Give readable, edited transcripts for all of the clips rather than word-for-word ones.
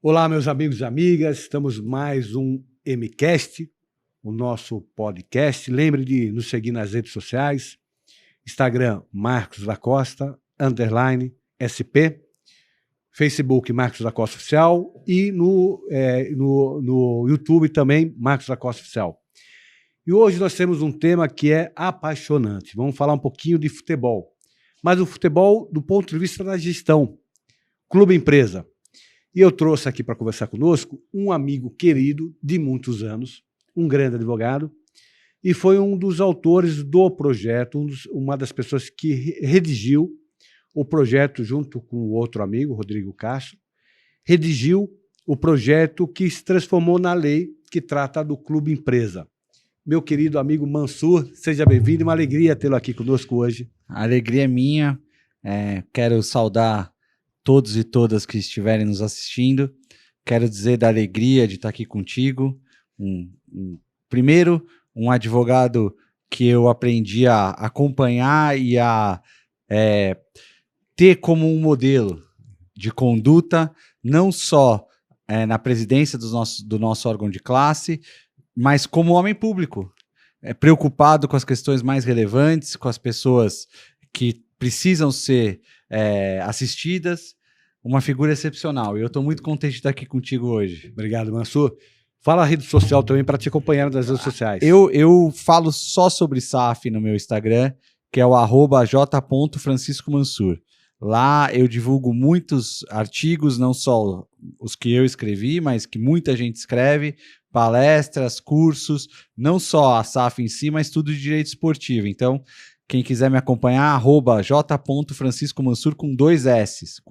Olá, meus amigos e amigas, estamos mais um MCast, o nosso podcast. Lembre de nos seguir nas redes sociais, Instagram Marcos da Costa, _SP, Facebook Marcos da Costa Oficial e no YouTube também Marcos da Costa Oficial. E hoje nós temos um tema que é apaixonante. Vamos falar um pouquinho de futebol, mas o futebol do ponto de vista da gestão, clube-empresa. E eu trouxe aqui para conversar conosco um amigo querido de muitos anos, um grande advogado, e foi um dos autores do projeto, uma das pessoas que redigiu o projeto junto com o outro amigo, Rodrigo Castro, redigiu o projeto que se transformou na lei que trata do clube empresa. Meu querido amigo Mansur, seja bem-vindo, uma alegria tê-lo aqui conosco hoje. A alegria é minha, quero saudar todos e todas que estiverem nos assistindo. Quero dizer da alegria de estar aqui contigo. Primeiro, um advogado que eu aprendi a acompanhar e a ter como um modelo de conduta, não só na presidência do nosso órgão de classe, mas como homem público, preocupado com as questões mais relevantes, com as pessoas que precisam ser assistidas. Uma figura excepcional. E eu estou muito contente de estar aqui contigo hoje. Obrigado, Mansur. Fala a rede social também para te acompanhar nas redes sociais. Eu falo só sobre SAF no meu Instagram, que é o @j.franciscomansur. Lá eu divulgo muitos artigos, não só os que eu escrevi, mas que muita gente escreve, palestras, cursos, não só a SAF em si, mas tudo de direito esportivo. Então, quem quiser me acompanhar, @j.franciscomansur com 2 S.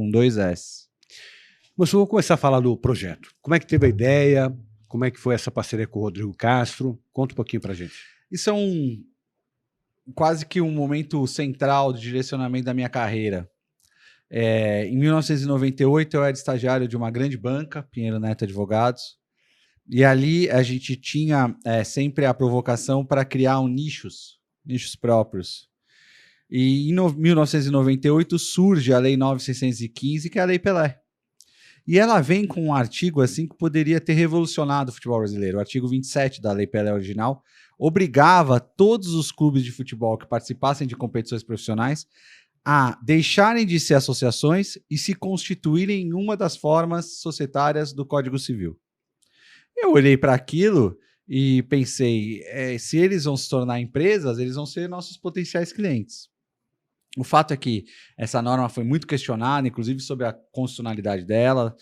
Mansur, vamos começar a falar do projeto. Como é que teve a ideia? Como é que foi essa parceria com o Rodrigo Castro? Conta um pouquinho pra gente. Isso é quase que um momento central de direcionamento da minha carreira. Em 1998, eu era estagiário de uma grande banca, Pinheiro Neto Advogados, e ali a gente tinha sempre a provocação para criar nichos próprios. E em 1998 surge a Lei 9.615, que é a Lei Pelé. E ela vem com um artigo assim que poderia ter revolucionado o futebol brasileiro. O artigo 27 da Lei Pelé original obrigava todos os clubes de futebol que participassem de competições profissionais a deixarem de ser associações e se constituírem em uma das formas societárias do Código Civil. Eu olhei para aquilo e pensei, se eles vão se tornar empresas, eles vão ser nossos potenciais clientes. O fato é que essa norma foi muito questionada, inclusive sobre a constitucionalidade dela,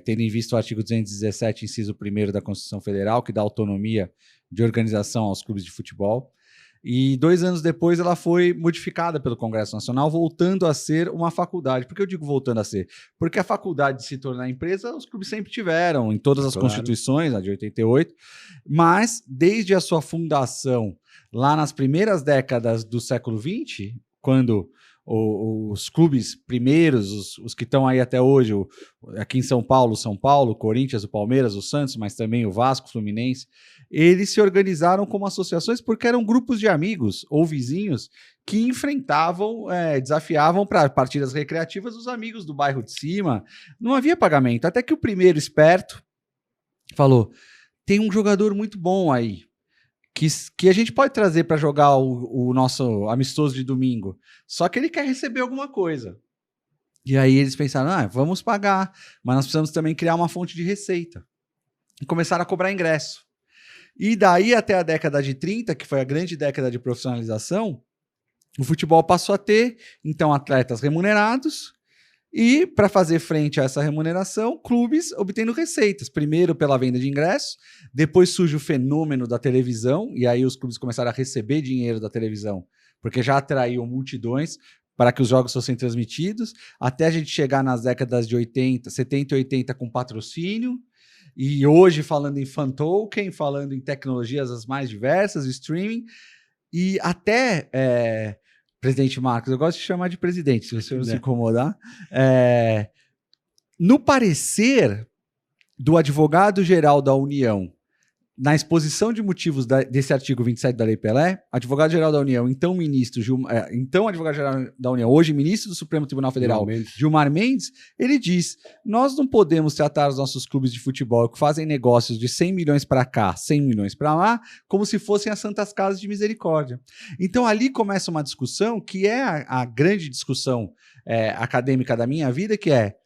tendo em vista o artigo 217, inciso 1º da Constituição Federal, que dá autonomia de organização aos clubes de futebol. E 2 anos depois ela foi modificada pelo Congresso Nacional, voltando a ser uma faculdade. Por que eu digo voltando a ser? Porque a faculdade de se tornar empresa, os clubes sempre tiveram, em todas as constituições, a de 88, mas desde a sua fundação, lá nas primeiras décadas do século XX, quando os clubes primeiros, os que estão aí até hoje, aqui em São Paulo, o Corinthians, o Palmeiras, o Santos, mas também o Vasco, o Fluminense, eles se organizaram como associações porque eram grupos de amigos ou vizinhos que enfrentavam, desafiavam para partidas recreativas os amigos do bairro de cima. Não havia pagamento, até que o primeiro esperto falou, tem um jogador muito bom aí, que a gente pode trazer para jogar o nosso amistoso de domingo, só que ele quer receber alguma coisa. E aí eles pensaram, vamos pagar, mas nós precisamos também criar uma fonte de receita. E começaram a cobrar ingresso. E daí até a década de 30, que foi a grande década de profissionalização, o futebol passou a ter, então, atletas remunerados, e para fazer frente a essa remuneração, clubes obtendo receitas, primeiro pela venda de ingressos, depois surge o fenômeno da televisão, e aí os clubes começaram a receber dinheiro da televisão, porque já atraíam multidões para que os jogos fossem transmitidos, até a gente chegar nas décadas de 70 e 80 com patrocínio, e hoje falando em fan token, falando em tecnologias as mais diversas, streaming, e até... Presidente Marcos, eu gosto de chamar de presidente, se você não se incomodar. No parecer do advogado-geral da União, na exposição de motivos desse artigo 27 da Lei Pelé, advogado-geral da União, então advogado-geral da União, hoje ministro do Supremo Tribunal Federal, Gilmar Mendes, ele diz: nós não podemos tratar os nossos clubes de futebol que fazem negócios de 100 milhões para cá, 100 milhões para lá, como se fossem as santas casas de misericórdia. Então ali começa uma discussão que é a grande discussão acadêmica da minha vida, que é: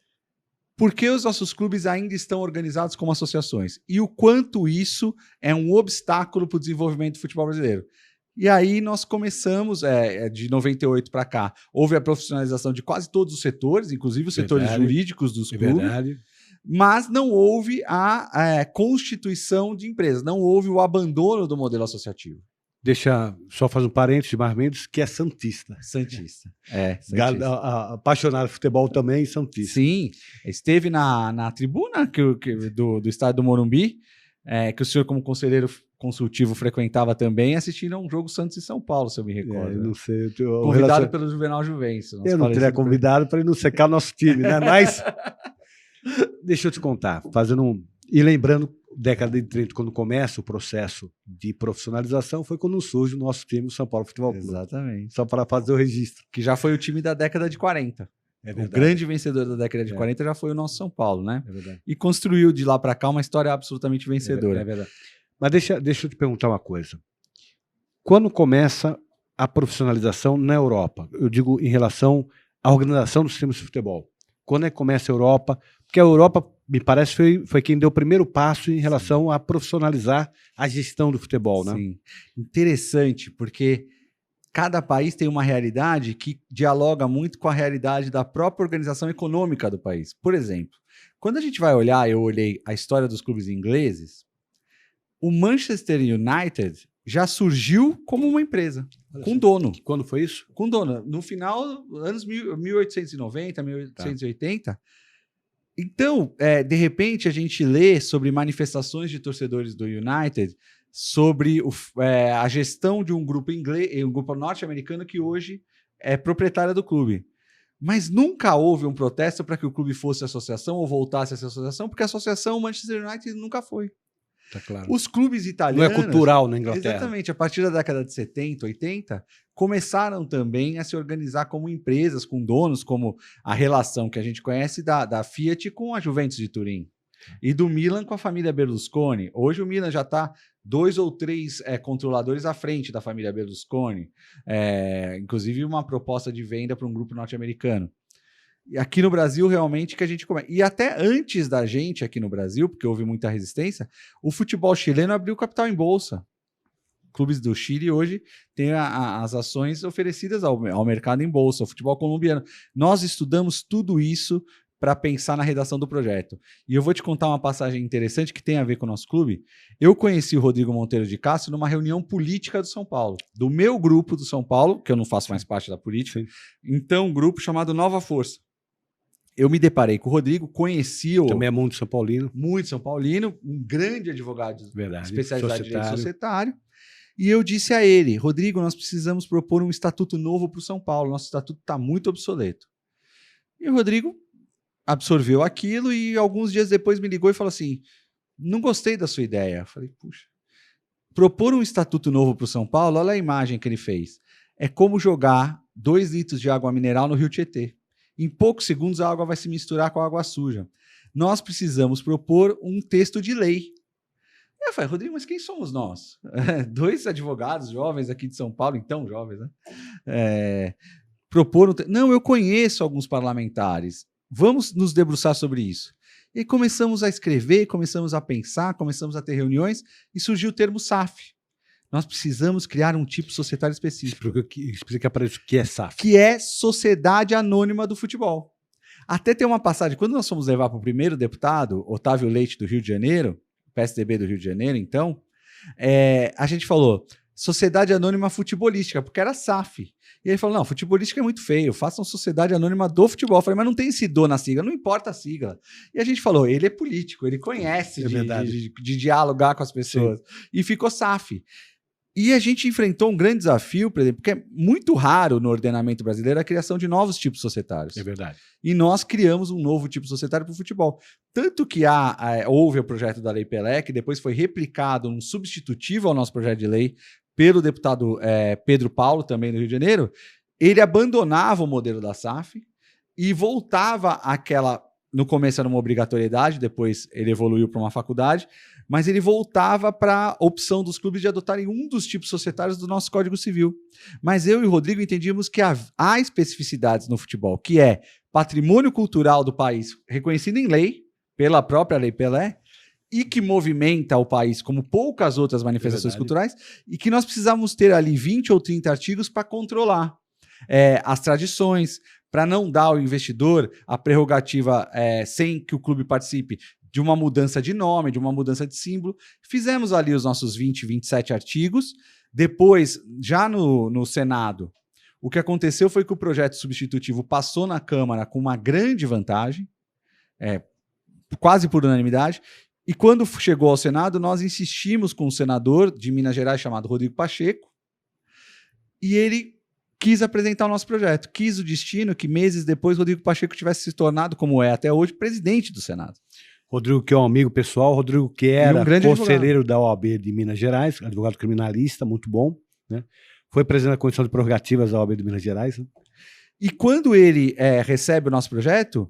por que os nossos clubes ainda estão organizados como associações? E o quanto isso é um obstáculo para o desenvolvimento do futebol brasileiro? E aí nós começamos, de 98 para cá, houve a profissionalização de quase todos os setores, inclusive os setores jurídicos dos clubes, mas não houve a constituição de empresas, não houve o abandono do modelo associativo. Deixa só fazer um parênteses de Gilmar Mendes, que é santista. Santista. Apaixonado por futebol também, santista. Sim, esteve na tribuna do estádio do Morumbi, que o senhor, como conselheiro consultivo, frequentava também, assistindo a um jogo Santos e São Paulo, se eu me recordo. Não sei. Convidado pelo Juvenal Juvencio. Eu não teria convidado para ele não secar o nosso time, né? Mas deixa eu te contar, e lembrando, década de 30, quando começa o processo de profissionalização, foi quando surge o nosso time, o São Paulo Futebol Clube. Exatamente. Só para fazer o registro. Que já foi o time da década de 40. O grande vencedor da década de 40 já foi o nosso São Paulo, né? É verdade. E construiu de lá para cá uma história absolutamente vencedora. É verdade. Mas deixa eu te perguntar uma coisa. Quando começa a profissionalização na Europa? Eu digo em relação à organização dos times de futebol. Quando é que começa a Europa? Porque a Europa, me parece, foi quem deu o primeiro passo em relação a profissionalizar a gestão do futebol, né? Sim. Interessante, porque cada país tem uma realidade que dialoga muito com a realidade da própria organização econômica do país. Por exemplo, quando a gente vai olhar, eu olhei a história dos clubes ingleses, o Manchester United já surgiu como uma empresa, com dono. Quando foi isso? Com dono. No final dos anos 1890, 1880. Tá. Então, de repente, a gente lê sobre manifestações de torcedores do United, sobre a gestão de um grupo inglês, um grupo norte-americano que hoje é proprietário do clube. Mas nunca houve um protesto para que o clube fosse associação ou voltasse a ser associação, porque a associação Manchester United nunca foi. Tá claro. Os clubes italianos... Não é cultural na Inglaterra. Exatamente. A partir da década de 70, 80, começaram também a se organizar como empresas, com donos, como a relação que a gente conhece da Fiat com a Juventus de Turim. E do Milan com a família Berlusconi. Hoje o Milan já está 2 ou 3 controladores à frente da família Berlusconi. Inclusive uma proposta de venda para um grupo norte-americano. E aqui no Brasil, realmente, que a gente começa. E até antes da gente aqui no Brasil, porque houve muita resistência, o futebol chileno abriu capital em bolsa. Clubes do Chile hoje têm as ações oferecidas ao mercado em bolsa, o futebol colombiano. Nós estudamos tudo isso para pensar na redação do projeto. E eu vou te contar uma passagem interessante que tem a ver com o nosso clube. Eu conheci o Rodrigo Monteiro de Castro numa reunião política do São Paulo, do meu grupo do São Paulo, que eu não faço mais parte da política, então um grupo chamado Nova Força. Eu me deparei com o Rodrigo, conheci o... Também é muito São Paulino. Muito São Paulino, um grande advogado especializado em direito societário. E eu disse a ele: Rodrigo, nós precisamos propor um estatuto novo para o São Paulo. Nosso estatuto está muito obsoleto. E o Rodrigo absorveu aquilo e alguns dias depois me ligou e falou assim: não gostei da sua ideia. Eu falei: puxa, propor um estatuto novo para o São Paulo, olha a imagem que ele fez. É como jogar 2 litros de água mineral no Rio Tietê. Em poucos segundos a água vai se misturar com a água suja. Nós precisamos propor um texto de lei. Eu falei: Rodrigo, mas quem somos nós? 2 advogados jovens aqui de São Paulo, então jovens, né? Propor Não, eu conheço alguns parlamentares. Vamos nos debruçar sobre isso. E começamos a escrever, começamos a pensar, começamos a ter reuniões e surgiu o termo SAF. Nós precisamos criar um tipo societário específico. Explica para isso o que é SAF. Que é Sociedade Anônima do Futebol. Até tem uma passagem, quando nós fomos levar para o primeiro deputado, Otávio Leite, do Rio de Janeiro, PSDB do Rio de Janeiro, então, a gente falou Sociedade Anônima Futebolística, porque era SAF. E ele falou: não, futebolística é muito feio, façam Sociedade Anônima do Futebol. Eu falei: mas não tem esse do na sigla, não importa a sigla. E a gente falou: ele é político, ele conhece de dialogar com as pessoas. Sim. E ficou SAF. E a gente enfrentou um grande desafio, por exemplo, porque é muito raro no ordenamento brasileiro a criação de novos tipos societários. É verdade. E nós criamos um novo tipo societário para o futebol. Tanto que houve o projeto da Lei Pelé, que depois foi replicado um substitutivo ao nosso projeto de lei pelo deputado Pedro Paulo, também do Rio de Janeiro. Ele abandonava o modelo da SAF e voltava àquela... No começo era uma obrigatoriedade, depois ele evoluiu para uma faculdade, mas ele voltava para a opção dos clubes de adotarem um dos tipos societários do nosso Código Civil. Mas eu e o Rodrigo entendíamos que há especificidades no futebol, que é patrimônio cultural do país reconhecido em lei, pela própria Lei Pelé, e que movimenta o país como poucas outras manifestações culturais, e que nós precisávamos ter ali 20 ou 30 artigos para controlar as tradições, para não dar ao investidor a prerrogativa sem que o clube participe de uma mudança de nome, de uma mudança de símbolo. Fizemos ali os nossos 20, 27 artigos. Depois, já no Senado, o que aconteceu foi que o projeto substitutivo passou na Câmara com uma grande vantagem, quase por unanimidade, e quando chegou ao Senado, nós insistimos com um senador de Minas Gerais chamado Rodrigo Pacheco, e ele quis apresentar o nosso projeto. Quis o destino que meses depois Rodrigo Pacheco tivesse se tornado, como é até hoje, presidente do Senado. Rodrigo, que é um amigo pessoal, Rodrigo, que era conselheiro da OAB de Minas Gerais, advogado criminalista, muito bom, né? Foi presidente da Comissão de Prerrogativas da OAB de Minas Gerais. Né? E quando ele recebe o nosso projeto,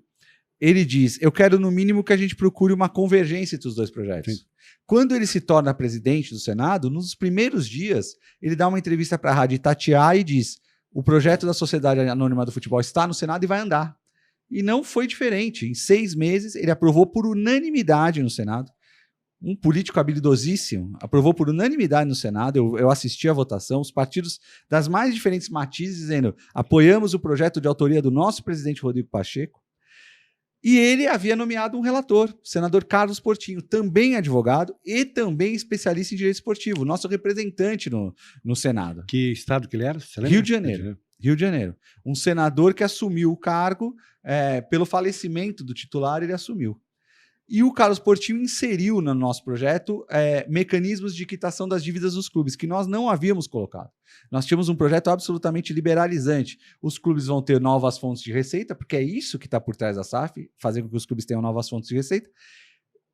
ele diz, eu quero no mínimo que a gente procure uma convergência entre os dois projetos. Sim. Quando ele se torna presidente do Senado, nos primeiros dias, ele dá uma entrevista para a Rádio Itatiaia e diz, o projeto da Sociedade Anônima do Futebol está no Senado e vai andar. E não foi diferente. Em 6 meses, ele aprovou por unanimidade no Senado. Um político habilidosíssimo aprovou por unanimidade no Senado. Eu assisti à votação. Os partidos das mais diferentes matizes dizendo apoiamos o projeto de autoria do nosso presidente Rodrigo Pacheco. E ele havia nomeado um relator, o senador Carlos Portinho, também advogado e também especialista em direito esportivo, nosso representante no Senado. Que estado que ele era? Você lembra? Rio de Janeiro. Rio de Janeiro. Um senador que assumiu o cargo pelo falecimento do titular, ele assumiu. E o Carlos Portinho inseriu no nosso projeto mecanismos de quitação das dívidas dos clubes, que nós não havíamos colocado. Nós tínhamos um projeto absolutamente liberalizante. Os clubes vão ter novas fontes de receita, porque é isso que está por trás da SAF, fazer com que os clubes tenham novas fontes de receita,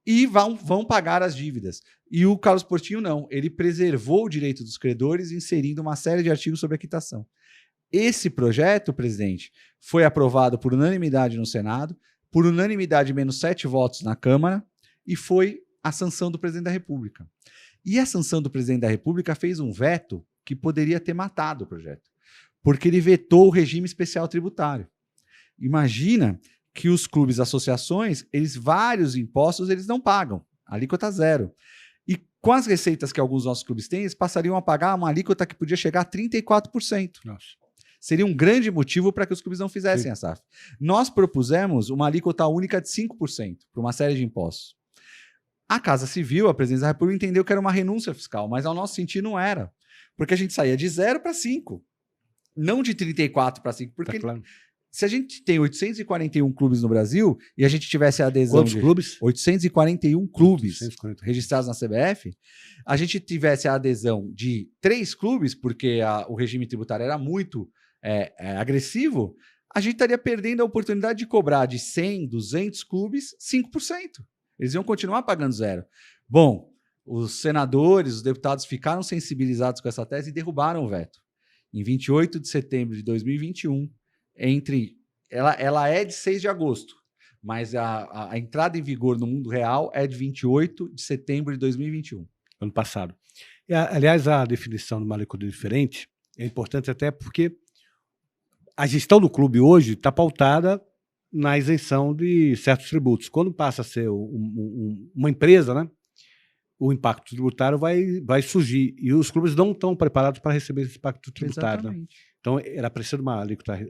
e vão pagar as dívidas. E o Carlos Portinho não. Ele preservou o direito dos credores, inserindo uma série de artigos sobre a quitação. Esse projeto, presidente, foi aprovado por unanimidade no Senado, por unanimidade menos 7 votos na Câmara, e foi a sanção do presidente da República. E a sanção do presidente da República fez um veto que poderia ter matado o projeto, porque ele vetou o regime especial tributário. Imagina que os clubes, associações, vários impostos eles não pagam, alíquota zero. E com as receitas que alguns dos nossos clubes têm, eles passariam a pagar uma alíquota que podia chegar a 34%. Nossa. Seria um grande motivo para que os clubes não fizessem Sim. a SAF. Nós propusemos uma alíquota única de 5% para uma série de impostos. A Casa Civil, a Presidência da República, entendeu que era uma renúncia fiscal, mas ao nosso sentir não era. Porque a gente saía de 0 para 5, não de 34 para 5. Porque claro. Se a gente tem 841 clubes no Brasil e a gente tivesse a adesão Quantos clubes? 841 clubes 840. registrados na CBF, a gente tivesse a adesão de 3 clubes, porque o regime tributário era muito agressivo, a gente estaria perdendo a oportunidade de cobrar de 100, 200 clubes 5%. Eles iam continuar pagando zero. Bom, os senadores, os deputados ficaram sensibilizados com essa tese e derrubaram o veto. Em 28 de setembro de 2021, ela é de 6 de agosto, mas a entrada em vigor no mundo real é de 28 de setembro de 2021. Ano passado. Aliás, a definição de uma alíquota diferente é importante até porque a gestão do clube hoje está pautada na isenção de certos tributos. Quando passa a ser uma empresa, né, o impacto tributário vai surgir. E os clubes não estão preparados para receber esse impacto tributário. Né? Então, era preciso uma alíquota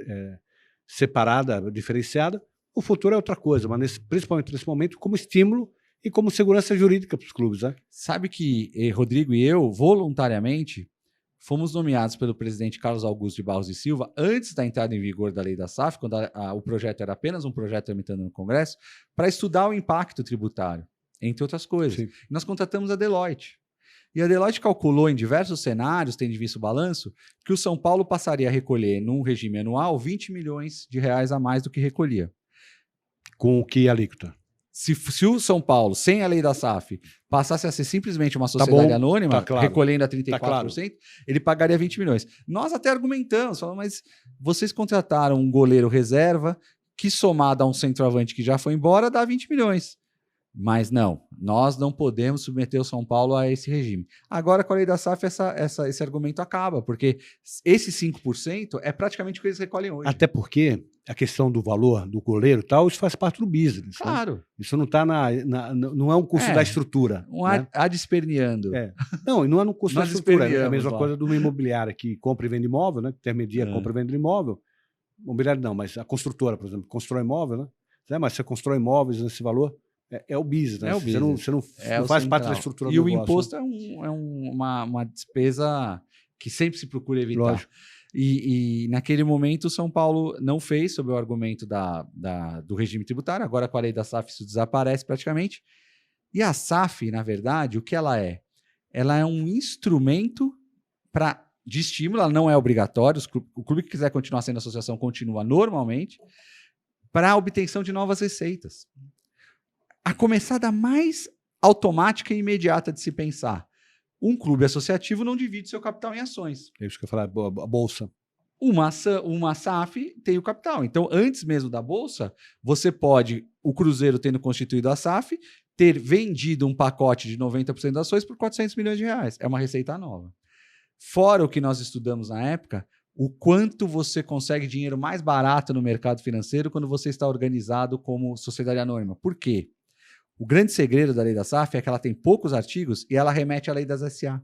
separada, diferenciada. O futuro é outra coisa, mas principalmente nesse momento, como estímulo e como segurança jurídica para os clubes. Né? Sabe que Rodrigo e eu, voluntariamente, fomos nomeados pelo presidente Carlos Augusto de Barros e Silva, antes da entrada em vigor da lei da SAF, quando o projeto era apenas um projeto tramitando no Congresso, para estudar o impacto tributário, entre outras coisas. Sim. Nós contratamos a Deloitte. E a Deloitte calculou em diversos cenários, tendo visto o balanço, que o São Paulo passaria a recolher, num regime anual, 20 milhões de reais a mais do que recolhia. Com que alíquota? Se o São Paulo, sem a lei da SAF, passasse a ser simplesmente uma sociedade anônima, claro. recolhendo a 34%, Tá claro. ele pagaria 20 milhões. Nós até argumentamos, falamos, mas vocês contrataram um goleiro reserva que, somado a um centroavante que já foi embora, dá 20 milhões. Mas não, nós não podemos submeter o São Paulo a esse regime. Agora, com a lei da SAF, esse argumento acaba, porque esse 5% é praticamente o que eles recolhem hoje. Até porque a questão do valor do goleiro e tal, isso faz parte do business. Claro. Né? Isso não está não é um custo da estrutura. Né? Adesperneando. Não, e não é no custo da estrutura. É a mesma lá. coisa de uma imobiliária que compra e vende imóvel, né? Que intermedia a compra e venda de imóvel. Imobiliária não, mas a construtora, por exemplo, constrói imóvel, né? Mas você constrói imóveis nesse valor. É o business, né? É o business. Você não faz parte da estrutura do negócio. E o imposto é uma despesa que sempre se procura evitar. Lógico. E naquele momento o São Paulo não fez, sob o argumento do regime tributário. Agora com a lei da SAF isso desaparece praticamente. E a SAF, na verdade, o que ela é? Ela é um instrumento de estímulo, ela não é obrigatória. O clube que quiser continuar sendo associação continua normalmente, para a obtenção de novas receitas. A começar da mais automática e imediata de se pensar. Um clube associativo não divide seu capital em ações. É isso que eu ia falar, a bolsa. Uma SAF tem o capital. Então, antes mesmo da bolsa, você pode, o Cruzeiro tendo constituído a SAF, ter vendido um pacote de 90% das ações por 400 milhões de reais. É uma receita nova. Fora o que nós estudamos na época, o quanto você consegue dinheiro mais barato no mercado financeiro quando você está organizado como sociedade anônima. Por quê? O grande segredo da lei da SAF é que ela tem poucos artigos e ela remete à lei das SA.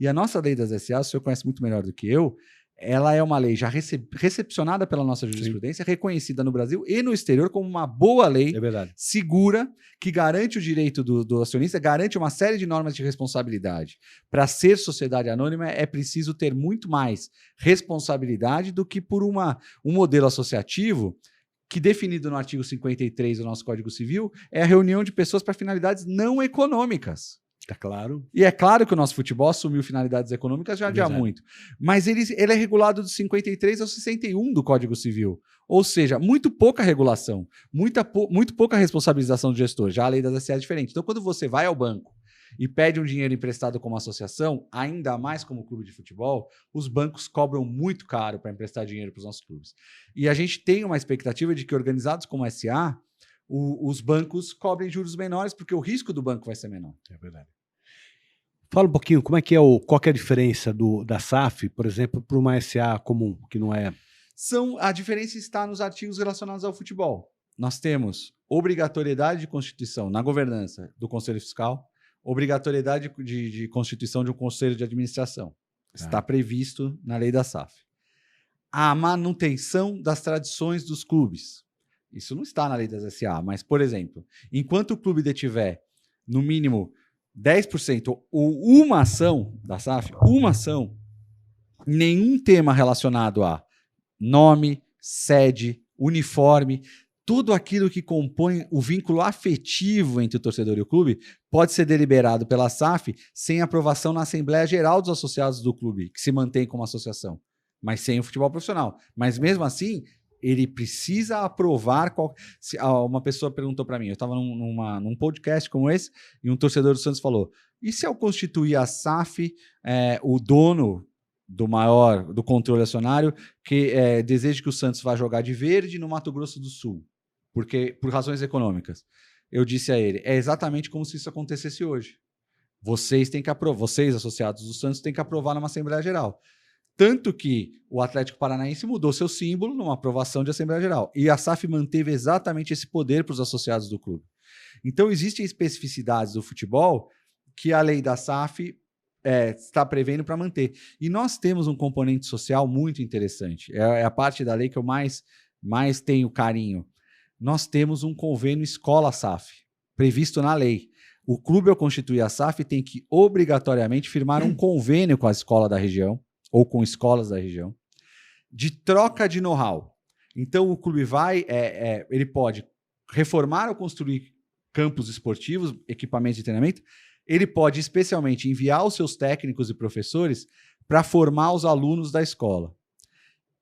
E a nossa lei das SA, o senhor conhece muito melhor do que eu, ela é uma lei já recepcionada pela nossa jurisprudência, reconhecida no Brasil e no exterior como uma boa lei, segura, que garante o direito do acionista, garante uma série de normas de responsabilidade. Para ser sociedade anônima é preciso ter muito mais responsabilidade do que por um modelo associativo que, definido no artigo 53 do nosso Código Civil, é a reunião de pessoas para finalidades não econômicas. Tá claro. E é claro que o nosso futebol assumiu finalidades econômicas já há muito. Mas ele é regulado do 53 ao 61 do Código Civil. Ou seja, muito pouca regulação, muito pouca responsabilização do gestor. Já a lei das SA é diferente. Então, quando você vai ao banco e pede um dinheiro emprestado como associação, ainda mais como clube de futebol, os bancos cobram muito caro para emprestar dinheiro para os nossos clubes. E a gente tem uma expectativa de que, organizados como SA, os bancos cobrem juros menores, porque o risco do banco vai ser menor. É verdade. Fala um pouquinho, qual que é a diferença da SAF, por exemplo, para uma SA comum, que não é... A diferença está nos artigos relacionados ao futebol. Nós temos obrigatoriedade de constituição na governança do Conselho Fiscal, obrigatoriedade de constituição de um conselho de administração. Está previsto na lei da SAF. A manutenção das tradições dos clubes. Isso não está na lei das SA, mas, por exemplo, enquanto o clube detiver, no mínimo, 10% ou uma ação da SAF, nenhum tema relacionado a nome, sede, uniforme, tudo aquilo que compõe o vínculo afetivo entre o torcedor e o clube pode ser deliberado pela SAF sem aprovação na Assembleia Geral dos Associados do clube, que se mantém como associação, mas sem o futebol profissional. Mas mesmo assim, ele precisa aprovar... Uma pessoa perguntou para mim, eu estava num podcast como esse, e um torcedor do Santos falou, e se eu constituir a SAF, o dono do controle acionário, que deseja que o Santos vá jogar de verde no Mato Grosso do Sul, por razões econômicas? Eu disse a ele, é exatamente como se isso acontecesse hoje. Vocês, associados do Santos, têm que aprovar numa Assembleia Geral. Tanto que o Atlético Paranaense mudou seu símbolo numa aprovação de Assembleia Geral. E a SAF manteve exatamente esse poder para os associados do clube. Então, existem especificidades do futebol que a lei da SAF está prevendo para manter. E nós temos um componente social muito interessante. É a parte da lei que eu mais tenho carinho. Nós temos um convênio escola-SAF, previsto na lei. O clube, ao constituir a SAF, tem que obrigatoriamente firmar um convênio com a escola da região, ou com escolas da região, de troca de know-how. Então, o clube ele pode reformar ou construir campos esportivos, equipamentos de treinamento, ele pode especialmente enviar os seus técnicos e professores para formar os alunos da escola.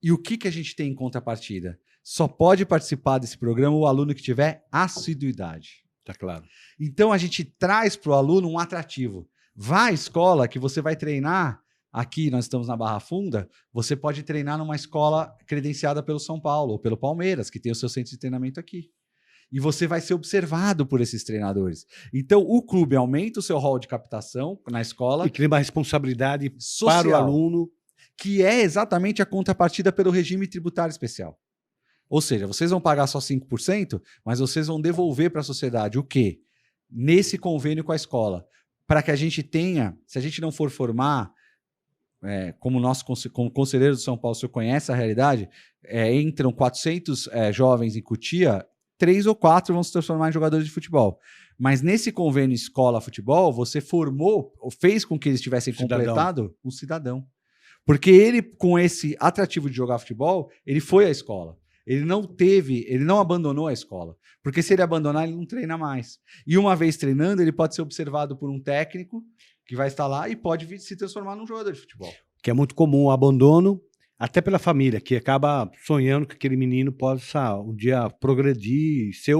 E o que a gente tem em contrapartida? Só pode participar desse programa o aluno que tiver assiduidade. Tá claro. Então, a gente traz para o aluno um atrativo. Vá à escola que você vai treinar. Aqui, nós estamos na Barra Funda, você pode treinar numa escola credenciada pelo São Paulo ou pelo Palmeiras, que tem o seu centro de treinamento aqui. E você vai ser observado por esses treinadores. Então, o clube aumenta o seu rol de captação na escola. E cria uma responsabilidade social, para o aluno. Que é exatamente a contrapartida pelo regime tributário especial. Ou seja, vocês vão pagar só 5%, mas vocês vão devolver para a sociedade o quê? Nesse convênio com a escola. Para que a gente tenha, se a gente não for formar, como conselheiro do São Paulo, o senhor conhece a realidade, entram 400 jovens em Cotia, 3 ou 4 vão se transformar em jogadores de futebol. Mas nesse convênio escola-futebol, você formou, ou fez com que eles tivessem completado um cidadão. Porque ele, com esse atrativo de jogar futebol, ele foi à escola. Ele não abandonou a escola. Porque se ele abandonar, ele não treina mais. E uma vez treinando, ele pode ser observado por um técnico que vai estar lá e pode se transformar num jogador de futebol. Que é muito comum o abandono, até pela família, que acaba sonhando que aquele menino possa um dia progredir, ser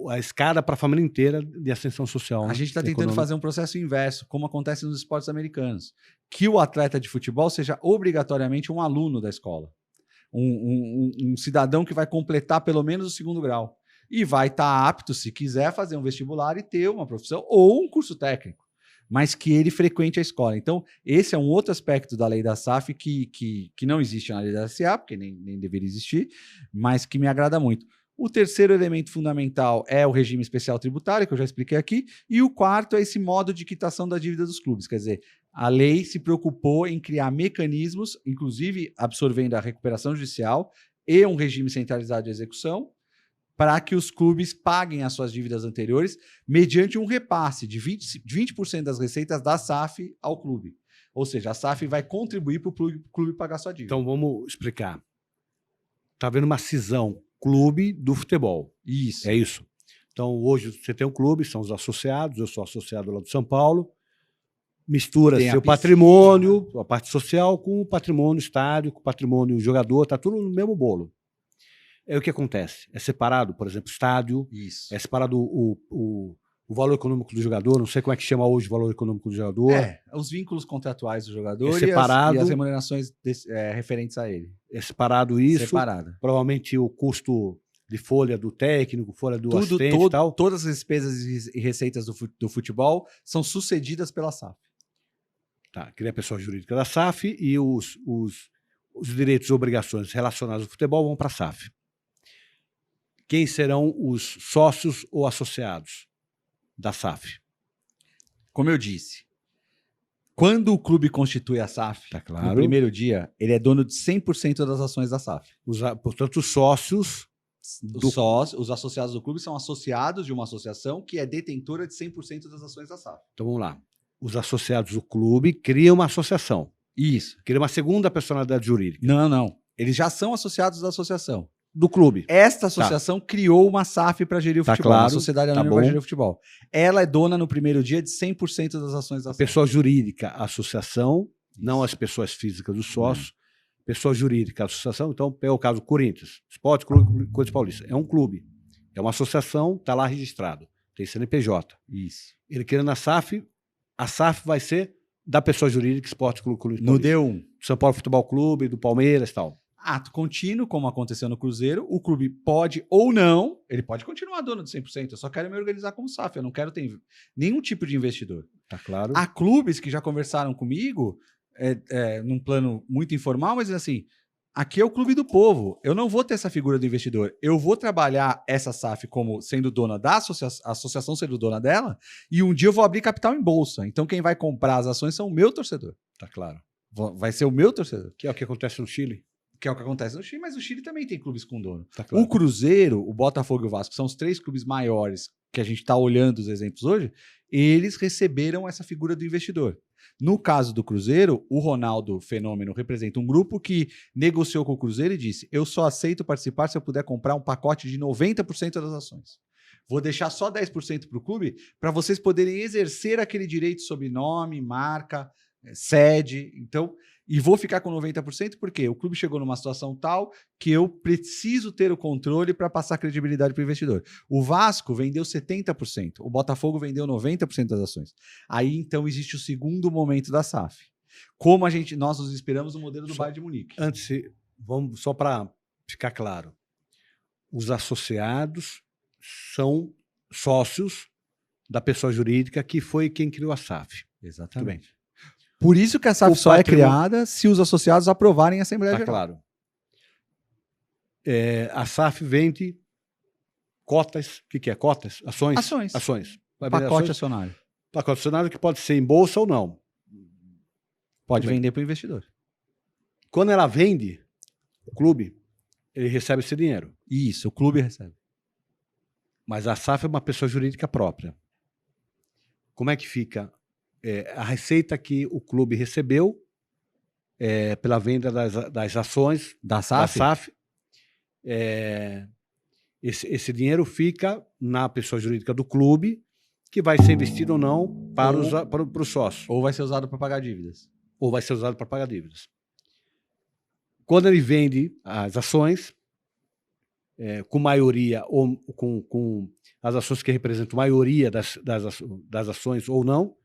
a escada para a família inteira de ascensão social. A gente está tentando fazer um processo inverso, como acontece nos esportes americanos. Que o atleta de futebol seja obrigatoriamente um aluno da escola. Um cidadão que vai completar pelo menos o 2º grau. E vai estar apto, se quiser, fazer um vestibular e ter uma profissão ou um curso técnico. Mas que ele frequente a escola. Então, esse é um outro aspecto da lei da SAF que não existe na lei da SA, porque nem deveria existir, mas que me agrada muito. O terceiro elemento fundamental é o regime especial tributário, que eu já expliquei aqui, e o quarto é esse modo de quitação da dívida dos clubes. Quer dizer, a lei se preocupou em criar mecanismos, inclusive absorvendo a recuperação judicial e um regime centralizado de execução, para que os clubes paguem as suas dívidas anteriores mediante um repasse de 20% das receitas da SAF ao clube. Ou seja, a SAF vai contribuir para o clube pagar sua dívida. Então, vamos explicar. Está havendo uma cisão clube do futebol. Isso. É isso. Então, hoje você tem um clube, são os associados, eu sou associado lá do São Paulo, mistura seu patrimônio, a parte social, com o patrimônio estádio, com o patrimônio jogador, está tudo no mesmo bolo. É o que acontece. É separado, por exemplo, estádio. Isso. É separado o valor econômico do jogador. Não sei como é que chama hoje o valor econômico do jogador. Os vínculos contratuais do jogador é separado, e as remunerações referentes a ele. É separado isso. Separado. Provavelmente o custo de folha do técnico, folha do assistente e tal. Todas as despesas e receitas do futebol são sucedidas pela SAF. Tá, que é a pessoa jurídica da SAF e os direitos e obrigações relacionados ao futebol vão para a SAF. Quem serão os sócios ou associados da SAF? Como eu disse, quando o clube constitui a SAF, tá claro, no primeiro dia, ele é dono de 100% das ações da SAF. Portanto, os sócios... Os associados do clube são associados de uma associação que é detentora de 100% das ações da SAF. Então, vamos lá. Os associados do clube criam uma associação. Isso. Cria uma segunda personalidade jurídica. Não. Eles já são associados da associação. Do clube. Esta associação criou uma SAF para gerir o futebol, claro, uma sociedade anônima para gerir o futebol. Ela é dona no primeiro dia de 100% das ações da SAF. Pessoa jurídica, associação, não as pessoas físicas dos sócios. Pessoa jurídica, associação. Então, é o caso do Corinthians, Esporte Clube Corinthians Paulista. É um clube, é uma associação, está lá registrado, tem CNPJ. Isso. Ele querendo a SAF vai ser da pessoa jurídica Esporte Clube Corinthians Paulista. No D1. Do São Paulo Futebol Clube, do Palmeiras e tal. Ato contínuo, como aconteceu no Cruzeiro, o clube pode ou não, ele pode continuar dono de 100%, eu só quero me organizar como SAF, eu não quero ter nenhum tipo de investidor. Tá claro. Há clubes que já conversaram comigo, num plano muito informal, mas assim, aqui é o clube do povo, eu não vou ter essa figura do investidor, eu vou trabalhar essa SAF como sendo dona da associação, a associação sendo dona dela, e um dia eu vou abrir capital em bolsa, então quem vai comprar as ações são o meu torcedor. Tá claro. Vai ser o meu torcedor. Que é o que acontece no Chile. Que é o que acontece no Chile, mas o Chile também tem clubes com dono. Tá claro. O Cruzeiro, o Botafogo e o Vasco são os 3 clubes maiores que a gente está olhando os exemplos hoje, eles receberam essa figura do investidor. No caso do Cruzeiro, o Ronaldo Fenômeno representa um grupo que negociou com o Cruzeiro e disse: eu só aceito participar se eu puder comprar um pacote de 90% das ações. Vou deixar só 10% para o clube para vocês poderem exercer aquele direito sobre nome, marca, sede. Então, e vou ficar com 90% porque o clube chegou numa situação tal que eu preciso ter o controle para passar credibilidade para o investidor. O Vasco vendeu 70%, o Botafogo vendeu 90% das ações. Aí, então, existe o segundo momento da SAF. Como nós nos inspiramos no modelo do Bayern de Munique. Antes, vamos só para ficar claro. Os associados são sócios da pessoa jurídica que foi quem criou a SAF. Exatamente. Muito bem. Por isso que a SAF só é criada se os associados aprovarem a Assembleia Geral. Claro. A SAF vende cotas. O que é? Cotas? Ações? Ações. Pacote acionário. Pacote acionário que pode ser em bolsa ou não. Pode vender para o investidor. Quando ela vende, o clube, ele recebe esse dinheiro. Isso, o clube recebe. Mas a SAF é uma pessoa jurídica própria. Como é que fica? A receita que o clube recebeu pela venda das ações da SAF, esse dinheiro fica na pessoa jurídica do clube, que vai ser investido ou não para os sócios. Ou vai ser usado para pagar dívidas. Ou vai ser usado para pagar dívidas. Quando ele vende as ações, com maioria ou com as ações que representam maioria das ações ou não,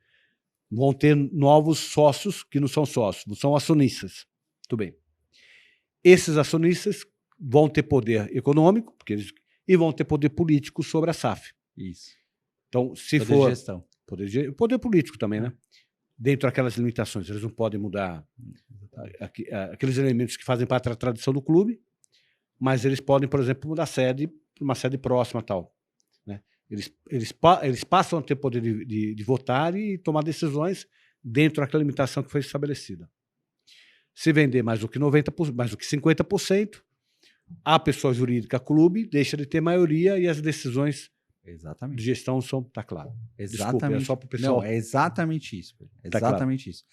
vão ter novos sócios que não são sócios, não são acionistas. Tudo bem. Esses acionistas vão ter poder econômico e vão ter poder político sobre a SAF. Isso. Então, se poder for... de gestão. Poder político também, né? Dentro daquelas limitações. Eles não podem mudar aqueles elementos que fazem parte da tradição do clube, mas eles podem, por exemplo, mudar a sede para uma sede próxima tal. Né? Eles passam a ter poder de votar e tomar decisões dentro daquela limitação que foi estabelecida. Se vender mais do que 90%, mais do que 50%, a pessoa jurídica clube deixa de ter maioria e as decisões de gestão são... Tá claro. Exatamente. Desculpa, é só para o pessoal... Não, é exatamente isso. Exatamente isso.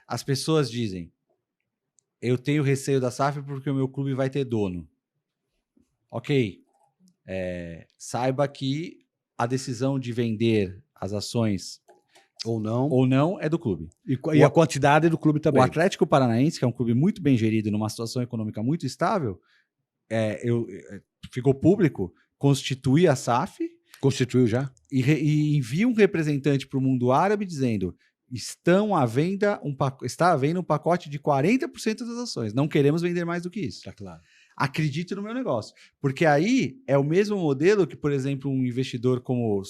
As pessoas dizem, eu tenho receio da SAF porque o meu clube vai ter dono. Ok. Saiba que a decisão de vender as ações ou não é do clube. E a quantidade é do clube também. O Atlético Paranaense, que é um clube muito bem gerido, numa situação econômica muito estável, ficou público, constitui a SAF. Constituiu já. E envia um representante para o mundo árabe dizendo: está à venda um pacote de 40% das ações. Não queremos vender mais do que isso. Tá claro. Acredite no meu negócio. Porque aí é o mesmo modelo que, por exemplo, um investidor como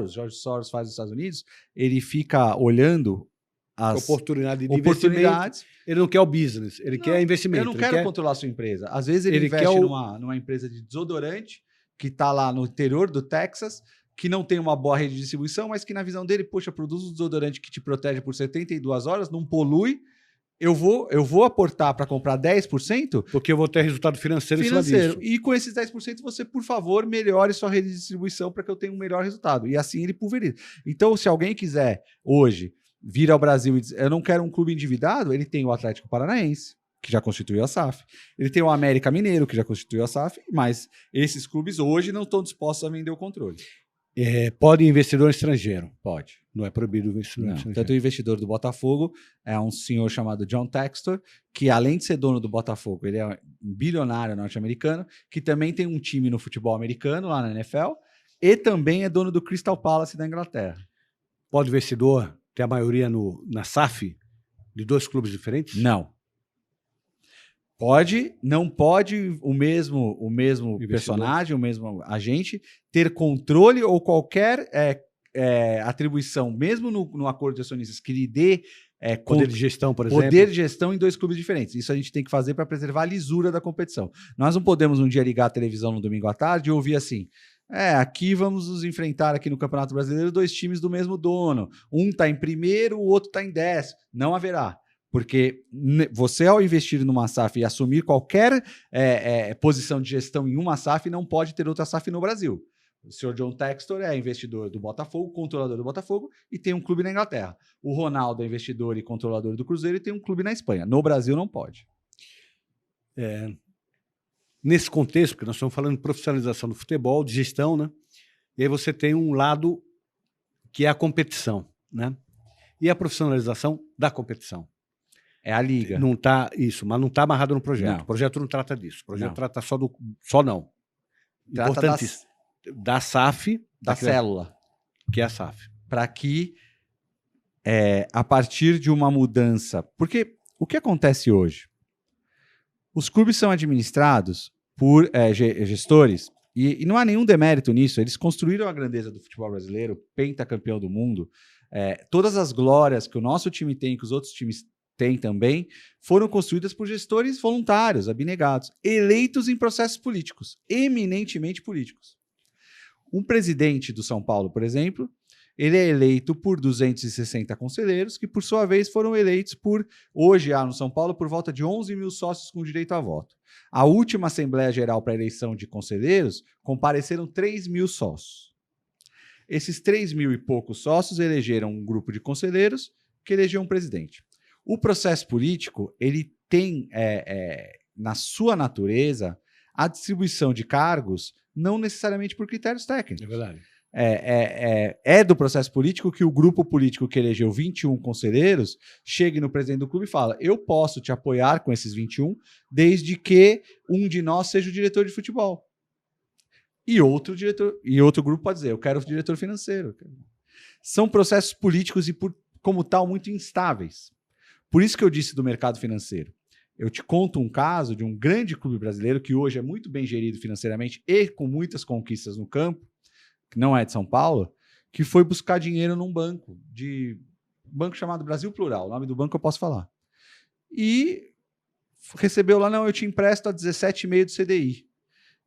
George Soros faz nos Estados Unidos, ele fica olhando as oportunidades de investimento. Ele não quer o business, ele quer investimento. Eu não quero controlar a sua empresa. Às vezes ele investe numa empresa de desodorante que está lá no interior do Texas, que não tem uma boa rede de distribuição, mas que na visão dele, poxa, produz um desodorante que te protege por 72 horas, não polui, eu vou aportar para comprar 10%... Porque eu vou ter resultado financeiro em cima disso. E com esses 10% você, por favor, melhore sua rede de distribuição para que eu tenha um melhor resultado. E assim ele pulveriza. Então, se alguém quiser hoje vir ao Brasil e dizer, eu não quero um clube endividado, ele tem o Atlético Paranaense, que já constituiu a SAF. Ele tem o América Mineiro, que já constituiu a SAF, mas esses clubes hoje não estão dispostos a vender o controle. Pode investidor estrangeiro? Pode. Não é proibido o investidor estrangeiro. Tanto o investidor do Botafogo é um senhor chamado John Textor, que além de ser dono do Botafogo, ele é um bilionário norte-americano, que também tem um time no futebol americano, lá na NFL, e também é dono do Crystal Palace da Inglaterra. Pode o investidor ter a maioria na SAF de dois clubes diferentes? Não. Não pode o mesmo personagem, o mesmo agente, ter controle ou qualquer atribuição, mesmo no acordo de acionistas, que lhe dê poder de gestão, por exemplo. Poder de gestão em dois clubes diferentes. Isso a gente tem que fazer para preservar a lisura da competição. Nós não podemos um dia ligar a televisão no domingo à tarde e ouvir assim: aqui vamos nos enfrentar aqui no Campeonato Brasileiro 2 times do mesmo dono. Um está em primeiro, o outro está em 10º. Não haverá. Porque você, ao investir numa SAF e assumir qualquer posição de gestão em uma SAF, não pode ter outra SAF no Brasil. O senhor John Textor é investidor do Botafogo, controlador do Botafogo, e tem um clube na Inglaterra. O Ronaldo é investidor e controlador do Cruzeiro e tem um clube na Espanha. No Brasil, não pode. Nesse contexto, porque nós estamos falando de profissionalização do futebol, de gestão, né? E aí você tem um lado que é a competição, né? E a profissionalização da competição. É a liga. Não tá isso, mas não está amarrado no projeto. Não. O projeto não trata disso. O projeto Não. trata só do... Só não. Trata Importantíssimo. Da SAF. da célula. Que é a SAF. Para que, a partir de uma mudança... Porque o que acontece hoje? Os clubes são administrados por gestores, e não há nenhum demérito nisso. Eles construíram a grandeza do futebol brasileiro, pentacampeão do mundo. Todas as glórias que o nosso time tem, que os outros times têm também, foram construídas por gestores voluntários, abnegados, eleitos em processos políticos, eminentemente políticos. Um presidente do São Paulo, por exemplo, ele é eleito por 260 conselheiros, que por sua vez foram eleitos hoje há no São Paulo, por volta de 11 mil sócios com direito a voto. A última Assembleia Geral para a eleição de conselheiros compareceram 3 mil sócios. Esses 3 mil e poucos sócios elegeram um grupo de conselheiros que elegeu um presidente. O processo político, ele tem, na sua natureza, a distribuição de cargos não necessariamente por critérios técnicos. É verdade. É do processo político que o grupo político que elegeu 21 conselheiros chegue no presidente do clube e fala: eu posso te apoiar com esses 21, desde que um de nós seja o diretor de futebol. E outro grupo pode dizer: eu quero o diretor financeiro. São processos políticos e, como tal, muito instáveis. Por isso que eu disse do mercado financeiro. Eu te conto um caso de um grande clube brasileiro que hoje é muito bem gerido financeiramente e com muitas conquistas no campo, que não é de São Paulo, que foi buscar dinheiro num banco chamado Brasil Plural. O nome do banco eu posso falar. E recebeu lá: não, eu te empresto a 17,5 do CDI.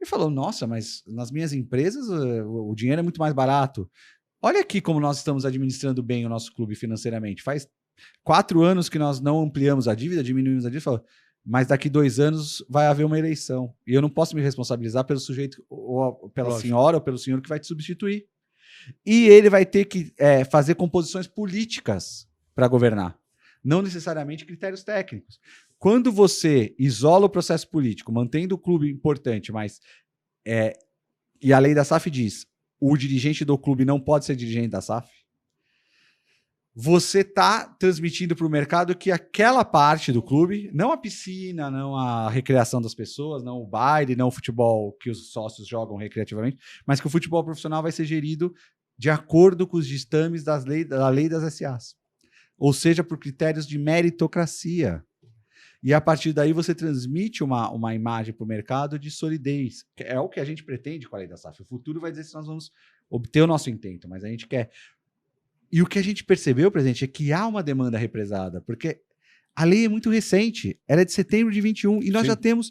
E falou: nossa, mas nas minhas empresas o dinheiro é muito mais barato. Olha aqui como nós estamos administrando bem o nosso clube financeiramente. Faz 4 anos que nós não ampliamos a dívida, diminuímos a dívida. Falou: mas daqui 2 anos vai haver uma eleição. E eu não posso me responsabilizar pelo sujeito, ou pela senhora, ou pelo senhor que vai te substituir. E ele vai ter que fazer composições políticas para governar, não necessariamente critérios técnicos. Quando você isola o processo político, mantendo o clube importante, mas... e a lei da SAF diz: o dirigente do clube não pode ser dirigente da SAF. Você está transmitindo para o mercado que aquela parte do clube, não a piscina, não a recreação das pessoas, não o baile, não o futebol que os sócios jogam recreativamente, mas que o futebol profissional vai ser gerido de acordo com os ditames da lei das SAs. Ou seja, por critérios de meritocracia. E a partir daí você transmite uma imagem para o mercado de solidez. É o que a gente pretende com a lei da SAF. O futuro vai dizer se nós vamos obter o nosso intento, mas a gente quer... E o que a gente percebeu, presidente, é que há uma demanda represada, porque a lei é muito recente, ela é de setembro de 21, e nós já temos...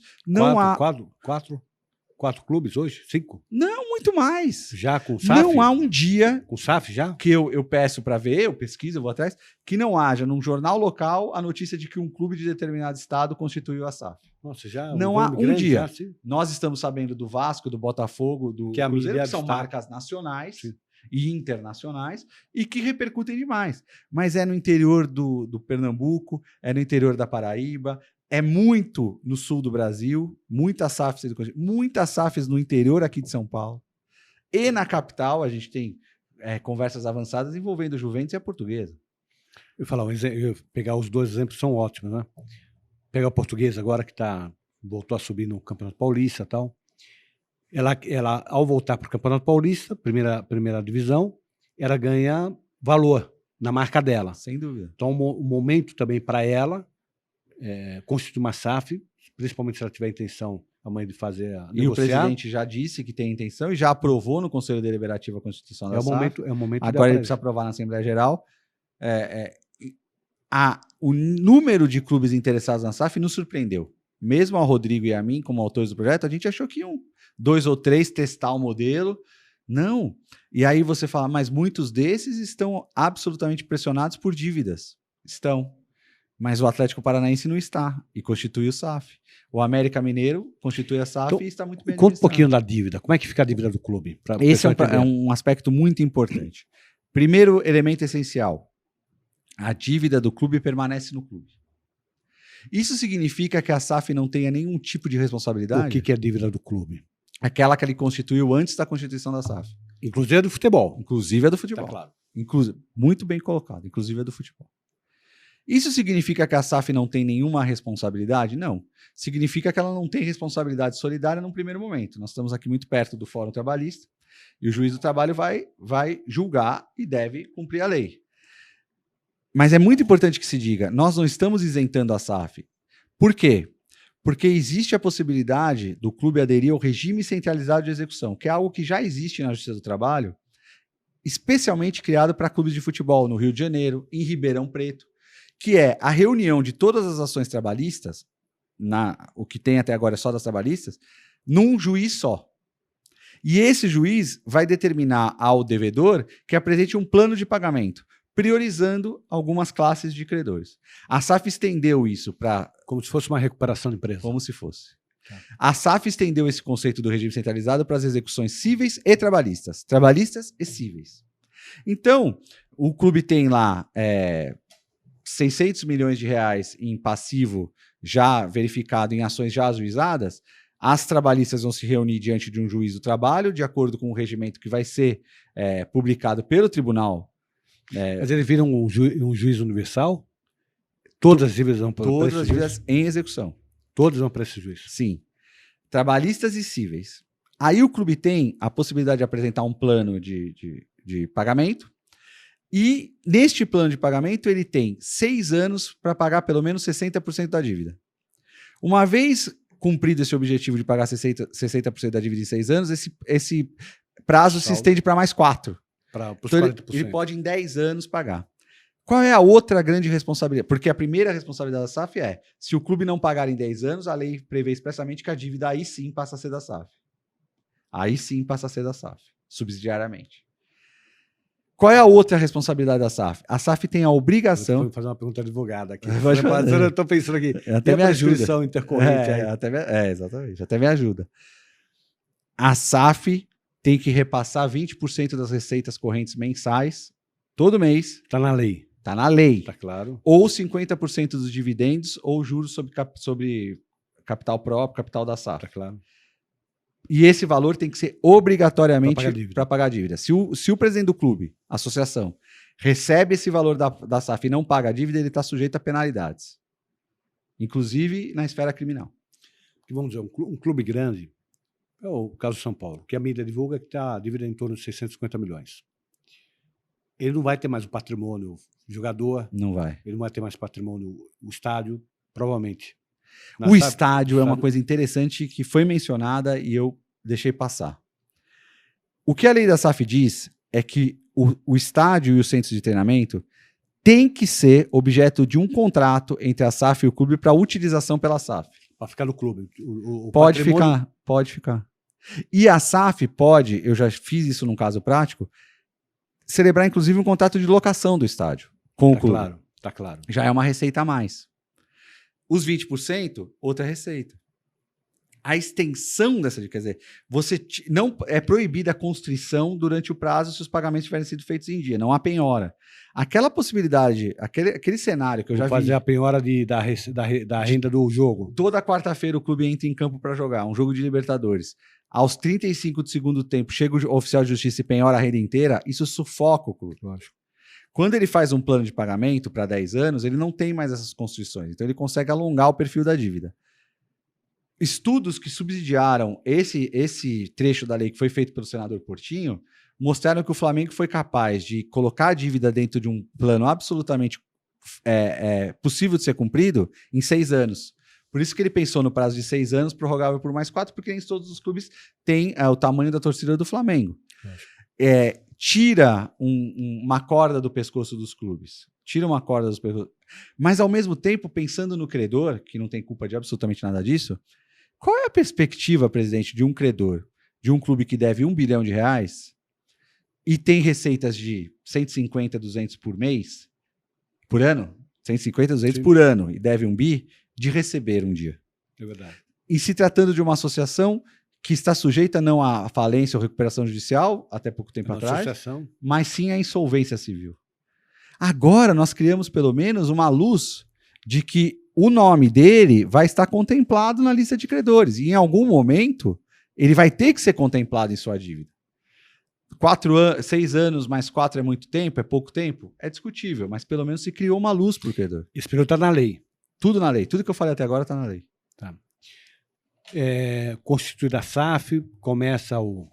Quatro clubes hoje? 5? Não, muito mais. Já com SAF? Não há um dia... Com SAF já? Que eu peço para ver, eu pesquiso, eu vou atrás, que não haja num jornal local a notícia de que um clube de determinado estado constituiu a SAF. Nossa, já não há um dia. Já, nós estamos sabendo do Vasco, do Botafogo, do Cruzeiro, que são marcas nacionais... Sim. E internacionais, e que repercutem demais. Mas é no interior do Pernambuco, é no interior da Paraíba, é muito no sul do Brasil, muitas SAFs no interior aqui de São Paulo. E na capital, a gente tem conversas avançadas envolvendo o Juventus e a Portuguesa. Eu pegar os 2 exemplos são ótimos, né? Pegar a Portuguesa agora, que voltou a subir no Campeonato Paulista e tal. Ela, ao voltar para o Campeonato Paulista, primeira divisão, ela ganha valor na marca dela. Sem dúvida. Então, o momento também para ela constituir uma SAF, principalmente se ela tiver a intenção amanhã de fazer a negociar. E o presidente já disse que tem intenção e já aprovou no Conselho Deliberativo a Constituição da SAF. É o momento. Agora ele precisa aprovar na Assembleia Geral. O número de clubes interessados na SAF nos surpreendeu. Mesmo ao Rodrigo e a mim, como autores do projeto, a gente achou que iam 2 ou 3 testar o modelo. Não. E aí você fala: mas muitos desses estão absolutamente pressionados por dívidas. Estão. Mas o Atlético Paranaense não está e constitui o SAF. O América Mineiro constitui a SAF e está muito bem. Conta um pouquinho da dívida. Como é que fica a dívida do clube? Esse é um aspecto muito importante. Primeiro elemento essencial: a dívida do clube permanece no clube. Isso significa que a SAF não tenha nenhum tipo de responsabilidade? O que é a dívida do clube? Aquela que ele constituiu antes da constituição da SAF. Inclusive é do futebol. Inclusive é do futebol. Tá claro. Muito bem colocado. Inclusive é do futebol. Isso significa que a SAF não tem nenhuma responsabilidade? Não. Significa que ela não tem responsabilidade solidária num primeiro momento. Nós estamos aqui muito perto do Fórum Trabalhista e o juiz do trabalho vai julgar e deve cumprir a lei. Mas é muito importante que se diga, nós não estamos isentando a SAF. Por quê? Porque existe a possibilidade do clube aderir ao regime centralizado de execução, que é algo que já existe na Justiça do Trabalho, especialmente criado para clubes de futebol no Rio de Janeiro, em Ribeirão Preto, que é a reunião de todas as ações trabalhistas, o que tem até agora é só das trabalhistas, num juiz só. E esse juiz vai determinar ao devedor que apresente um plano de pagamento, priorizando algumas classes de credores. A SAF estendeu isso para... Como se fosse uma recuperação de empresa. Como se fosse. A SAF estendeu esse conceito do regime centralizado para as execuções cíveis e trabalhistas. Trabalhistas e cíveis. Então, o clube tem lá 600 milhões de reais em passivo já verificado em ações já ajuizadas. As trabalhistas vão se reunir diante de um juiz do trabalho, de acordo com o regimento que vai ser publicado pelo tribunal. Mas eles viram um juiz universal? Todas as dívidas vão para esse juiz? Todas as dívidas em execução. Todas vão para esse juiz? Sim. Trabalhistas e cíveis. Aí o clube tem a possibilidade de apresentar um plano de pagamento e neste plano de pagamento ele tem 6 anos para pagar pelo menos 60% da dívida. Uma vez cumprido esse objetivo de pagar 60% da dívida em 6 anos, esse prazo se estende para mais 4. Para os então 40%. ele pode em 10 anos pagar. Qual é a outra grande responsabilidade? Porque a primeira responsabilidade da SAF é, se o clube não pagar em 10 anos, a lei prevê expressamente que a dívida aí sim passa a ser da SAF. Aí sim passa a ser da SAF, subsidiariamente. Qual é a outra responsabilidade da SAF? A SAF tem a obrigação... Vou fazer uma pergunta advogada aqui. Fazer. Eu estou pensando aqui. Até me ajuda. Intercorrente aí. Exatamente. Até me ajuda. A SAF tem que repassar 20% das receitas correntes mensais, todo mês. Está na lei. Está na lei. Está claro. Ou 50% dos dividendos ou juros sobre capital próprio, capital da SAF. Está claro. E esse valor tem que ser obrigatoriamente para pagar a dívida. Se o presidente do clube, associação, recebe esse valor da SAF e não paga a dívida, ele está sujeito a penalidades. Inclusive na esfera criminal. Porque, vamos dizer, um clube grande, é o caso do São Paulo, que a mídia divulga que está a dívida em torno de 650 milhões. Ele não vai ter mais o patrimônio jogador. Não vai. Ele não vai ter mais patrimônio o estádio, provavelmente. O estádio é uma coisa interessante que foi mencionada e eu deixei passar. O que a lei da SAF diz é que o estádio e os centros de treinamento tem que ser objeto de um contrato entre a SAF e o clube para utilização pela SAF. Para ficar no clube. Pode ficar. E a SAF pode, eu já fiz isso num caso prático, celebrar inclusive um contrato de locação do estádio com o clube. Tá claro. Já é uma receita a mais. Os 20%, outra receita. A extensão dessa, quer dizer, não é proibida a constrição durante o prazo se os pagamentos tiverem sido feitos em dia, não há penhora. Aquela possibilidade, aquele cenário que eu já vi... Fazer a penhora da renda do jogo. Toda quarta-feira o clube entra em campo para jogar, um jogo de Libertadores. Aos 35 do segundo tempo, chega o oficial de justiça e penhora a renda inteira, isso sufoca o clube. Lógico. Quando ele faz um plano de pagamento para 10 anos, ele não tem mais essas constrições. Então, ele consegue alongar o perfil da dívida. Estudos que subsidiaram esse trecho da lei que foi feito pelo senador Portinho mostraram que o Flamengo foi capaz de colocar a dívida dentro de um plano absolutamente possível de ser cumprido em 6 anos. Por isso que ele pensou no prazo de 6 anos, prorrogável por mais 4, porque nem todos os clubes têm o tamanho da torcida do Flamengo. Tira uma corda do pescoço dos clubes. Tira uma corda dos pescoços. Mas, ao mesmo tempo, pensando no credor, que não tem culpa de absolutamente nada disso, qual é a perspectiva, presidente, de um credor, de um clube que deve R$1 bilhão e tem receitas de 150, 200 por mês, por ano? 150, 200 Sim. por ano e deve R$1 bi, de receber um dia. É verdade. E se tratando de uma associação que está sujeita não à falência ou recuperação judicial, até pouco tempo atrás, mas sim à insolvência civil. Agora nós criamos pelo menos uma luz de que o nome dele vai estar contemplado na lista de credores e em algum momento ele vai ter que ser contemplado em sua dívida. 6 anos mais 4 é muito tempo? É pouco tempo? É discutível, mas pelo menos se criou uma luz pro credor. Esse período está na lei. Tudo na lei. Tudo que eu falei até agora está na lei. Tá. Constituída a SAF, começa o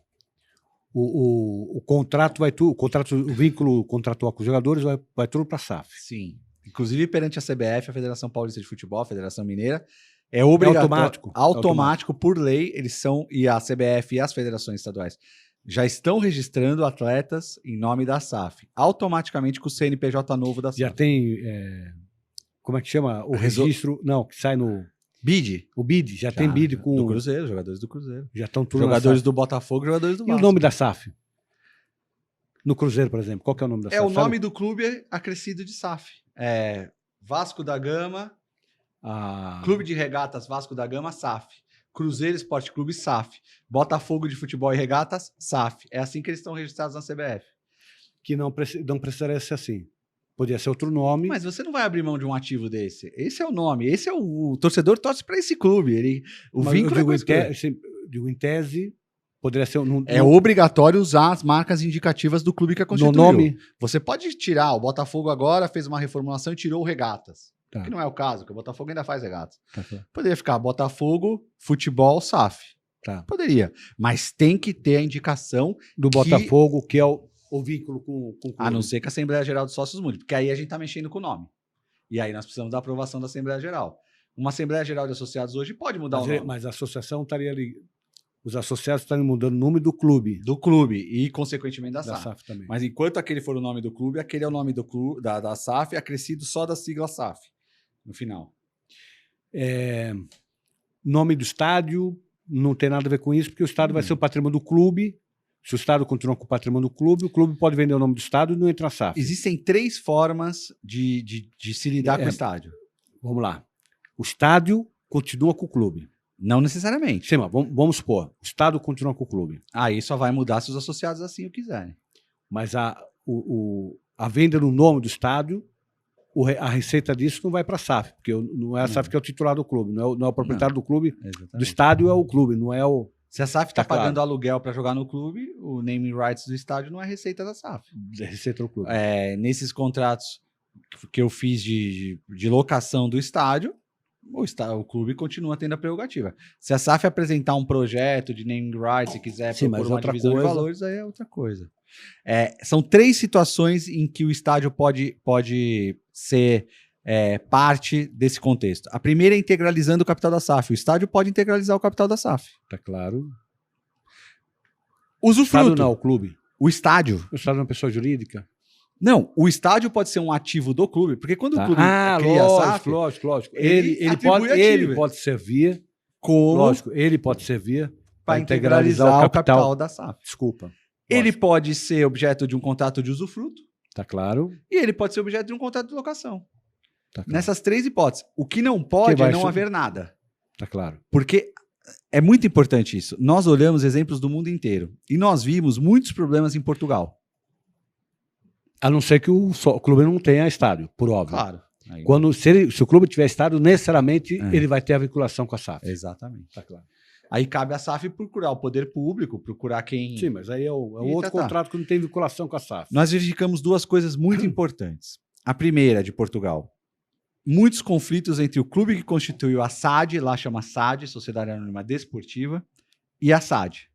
contrato, o vínculo contratual com os jogadores vai tudo para a SAF. Sim. Inclusive perante a CBF, a Federação Paulista de Futebol, a Federação Mineira, é obrigatório. Automático por lei, eles são, e a CBF e as federações estaduais já estão registrando atletas em nome da SAF, automaticamente com o CNPJ novo da SAF. Já tem, como é que chama? O registro, não, que sai no... BID. O BID, já tem BID com... Do Cruzeiro, jogadores do Cruzeiro. Já estão tudo jogadores do Botafogo, jogadores do Vasco. E o nome da SAF? No Cruzeiro, por exemplo, qual que é o nome da SAF? O nome do clube acrescido de SAF. Vasco da Gama, Clube de Regatas Vasco da Gama, SAF. Cruzeiro Esporte Clube, SAF. Botafogo de Futebol e Regatas, SAF. É assim que eles estão registrados na CBF. Que não precisaria ser assim. Podia ser outro nome. Mas você não vai abrir mão de um ativo desse. Esse é o nome. Esse é o torcedor torce para esse clube. O vínculo em tese, poderia ser... É obrigatório usar as marcas indicativas do clube que a constituiu. No nome? Você pode tirar. O Botafogo agora fez uma reformulação e tirou o Regatas. Tá. Que não é o caso, porque o Botafogo ainda faz Regatas. Tá. Poderia ficar Botafogo, Futebol, SAF. Tá. Poderia. Mas tem que ter a indicação do Botafogo, que é o vínculo com o clube. A não ser que a Assembleia Geral dos Sócios mude, porque aí a gente está mexendo com o nome. E aí nós precisamos da aprovação da Assembleia Geral. Uma Assembleia Geral de Associados hoje pode mudar o nome. Mas a associação estaria ali. Os associados estariam mudando o nome do clube. Do clube e, consequentemente, da SAF também. Mas enquanto aquele for o nome do clube, aquele é o nome do clube, da SAF, acrescido só da sigla SAF, no final. Nome do estádio não tem nada a ver com isso, porque o estádio vai ser o patrimônio do clube. Se o Estado continua com o patrimônio do clube, o clube pode vender o nome do Estado e não entra na SAF. Existem 3 formas de se lidar com o estádio. Vamos lá. O estádio continua com o clube. Não necessariamente. Sim, mas vamos supor, o Estado continua com o clube. Aí só vai mudar se os associados assim o quiserem. Mas a venda no nome do estádio, a receita disso não vai para a SAF, porque não é a SAF que é o titular do clube, não é o proprietário do clube. Exatamente. Do estádio é o clube, não é o... Se a SAF está pagando aluguel para jogar no clube, o naming rights do estádio não é receita da SAF. É receita do clube. Nesses contratos que eu fiz de locação do estádio, o clube continua tendo a prerrogativa. Se a SAF apresentar um projeto de naming rights e quiser propor uma divisão de valores, aí é outra coisa. São 3 situações em que o estádio pode ser parte desse contexto. A primeira é integralizando o capital da SAF. O estádio pode integralizar o capital da SAF. Tá claro. Usufruto. O estádio não, o clube. O estádio. O estádio é uma pessoa jurídica? Não, o estádio pode ser um ativo do clube, porque quando o clube cria a SAF... Lógico. Ele pode servir... Como? Lógico, ele pode servir para integralizar o capital da SAF. Desculpa. Ele pode ser objeto de um contrato de usufruto. Tá claro. E ele pode ser objeto de um contrato de locação. Tá claro. Nessas 3 hipóteses. O que não pode é não haver nada. Tá claro. Porque é muito importante isso. Nós olhamos exemplos do mundo inteiro. E nós vimos muitos problemas em Portugal. A não ser que o clube não tenha estádio, por óbvio. Claro. Se o clube tiver estádio, necessariamente ele vai ter a vinculação com a SAF. Exatamente. Tá claro. Aí cabe a SAF procurar o poder público, procurar quem... Sim, mas aí é outro contrato que não tem vinculação com a SAF. Nós verificamos 2 coisas muito importantes. A primeira, de Portugal. Muitos conflitos entre o clube que constituiu a SAD, lá chama SAD, Sociedade Anônima Desportiva, e a SAD.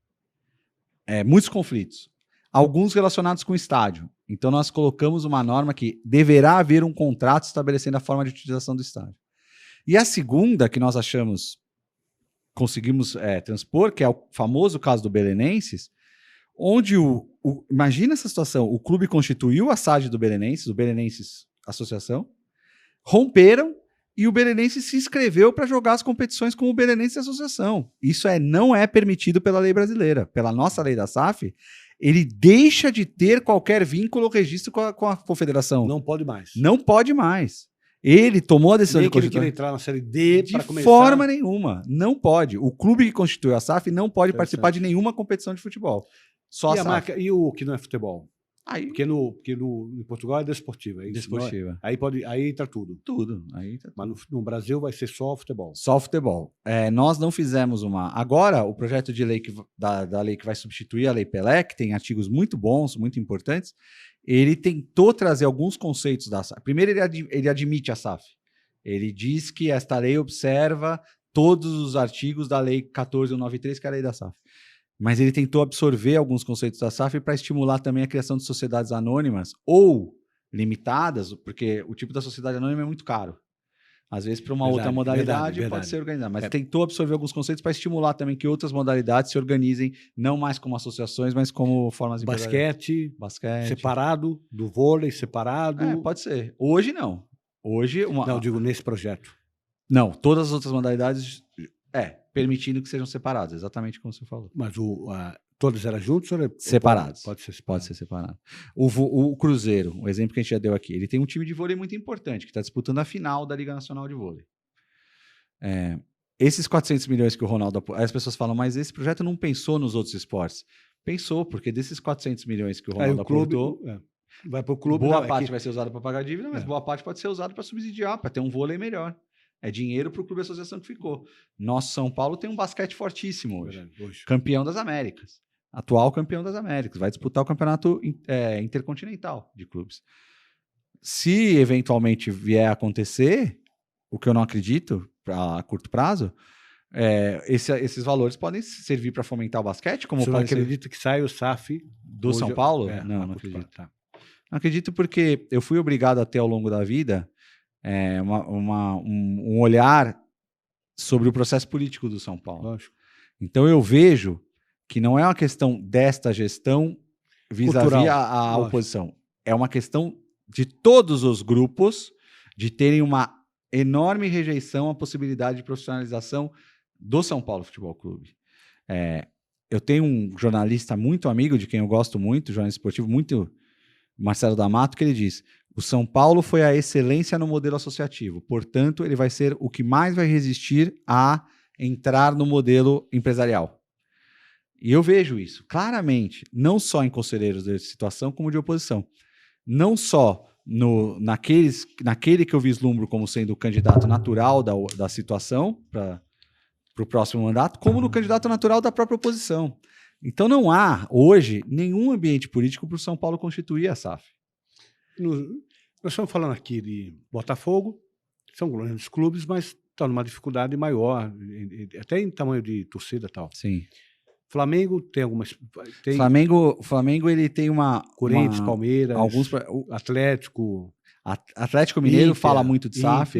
Muitos conflitos. Alguns relacionados com o estádio. Então, nós colocamos uma norma que deverá haver um contrato estabelecendo a forma de utilização do estádio. E a segunda, que nós conseguimos transpor, que é o famoso caso do Belenenses, onde imagina essa situação, o clube constituiu a SAD do Belenenses, o Belenenses Associação, romperam e o Belenenses se inscreveu para jogar as competições como o Belenenses Associação. Isso não é permitido pela lei brasileira. Pela nossa lei da SAF, ele deixa de ter qualquer vínculo ou registro com a confederação. Não pode mais. Não pode mais. Ele tomou a decisão de constituir. Ele entrar na Série D para começar. De forma nenhuma. Não pode. O clube que constituiu a SAF não pode participar de nenhuma competição de futebol. Só a SAF. E o que não é futebol? Aí, Porque em Portugal é desportiva. É isso, desportiva. não é? Aí entra tudo. Tudo. Aí tá Mas no Brasil vai ser só futebol. só futebol. Nós não fizemos uma. Agora, o projeto de lei da lei que vai substituir a Lei Pelé, que tem artigos muito bons, muito importantes, ele tentou trazer alguns conceitos da SAF. Primeiro, ele admite a SAF. Ele diz que esta lei observa todos os artigos da Lei 14.193, que é a lei da SAF. Mas ele tentou absorver alguns conceitos da SAF para estimular também a criação de sociedades anônimas ou limitadas, porque o tipo da sociedade anônima é muito caro. Às vezes, para uma outra modalidade, pode ser organizada. Mas tentou absorver alguns conceitos para estimular também que outras modalidades se organizem, não mais como associações, mas como formas de Basquete basquete. separado, do vôlei separado. Pode ser. Hoje, não. Hoje, Não, digo nesse projeto. Não, todas as outras modalidades, permitindo que sejam separadas, exatamente como você falou. Mas todas eram juntos ou Separados. Pode ser separado. Pode ser separado. O Cruzeiro, o exemplo que a gente já deu aqui, ele tem um time de vôlei muito importante, que está disputando a final da Liga Nacional de Vôlei. Esses 400 milhões que o Ronaldo... Aí as pessoas falam, mas esse projeto não pensou nos outros esportes. Pensou, porque desses 400 milhões que o Ronaldo aportou... Vai para o clube. Boa parte vai ser usada para pagar dívida, mas boa parte pode ser usada para subsidiar, para ter um vôlei melhor. É dinheiro para o clube associação que ficou. Nosso São Paulo tem um basquete fortíssimo hoje. Campeão das Américas. Atual campeão das Américas. Vai disputar o campeonato intercontinental de clubes. Se eventualmente vier a acontecer, o que eu não acredito a curto prazo, esses valores podem servir para fomentar o basquete. Como você não acredita que sai o SAF do São Paulo? Não acredito. Não acredito porque eu fui obrigado a ter ao longo da vida um olhar sobre o processo político do São Paulo. Lógico. Então eu vejo que não é uma questão desta gestão vis-à-vis a oposição. É uma questão de todos os grupos de terem uma enorme rejeição à possibilidade de profissionalização do São Paulo Futebol Clube. Eu tenho um jornalista muito amigo, de quem eu gosto muito, jornalista esportivo, muito Marcelo D'Amato, que ele diz: o São Paulo foi a excelência no modelo associativo, portanto, ele vai ser o que mais vai resistir a entrar no modelo empresarial. E eu vejo isso claramente, não só em conselheiros de situação, como de oposição. Não só naquele que eu vislumbro como sendo o candidato natural da situação para o próximo mandato, como no candidato natural da própria oposição. Então não há, hoje, nenhum ambiente político para o São Paulo constituir a SAF. Nós estamos falando aqui de Botafogo, são grandes clubes, mas estão numa dificuldade maior, até em tamanho de torcida e tal. Sim. Flamengo tem algumas... Flamengo ele tem Corinthians, Palmeiras, Atlético Mineiro Inter, fala muito de SAF.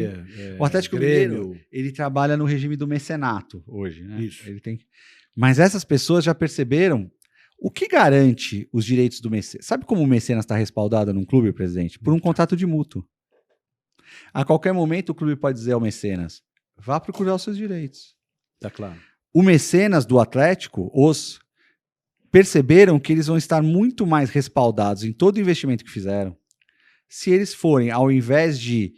O Atlético Grêmio. Mineiro, ele trabalha no regime do mecenato hoje, né? Isso. Ele tem... Mas essas pessoas já perceberam o que garante os direitos do mecenas. Sabe como o mecenas está respaldado num clube, presidente? Por um contrato de mútuo. A qualquer momento o clube pode dizer ao mecenas: vá procurar os seus direitos. Tá claro. O mecenas do Atlético, perceberam que eles vão estar muito mais respaldados em todo o investimento que fizeram se eles forem, ao invés de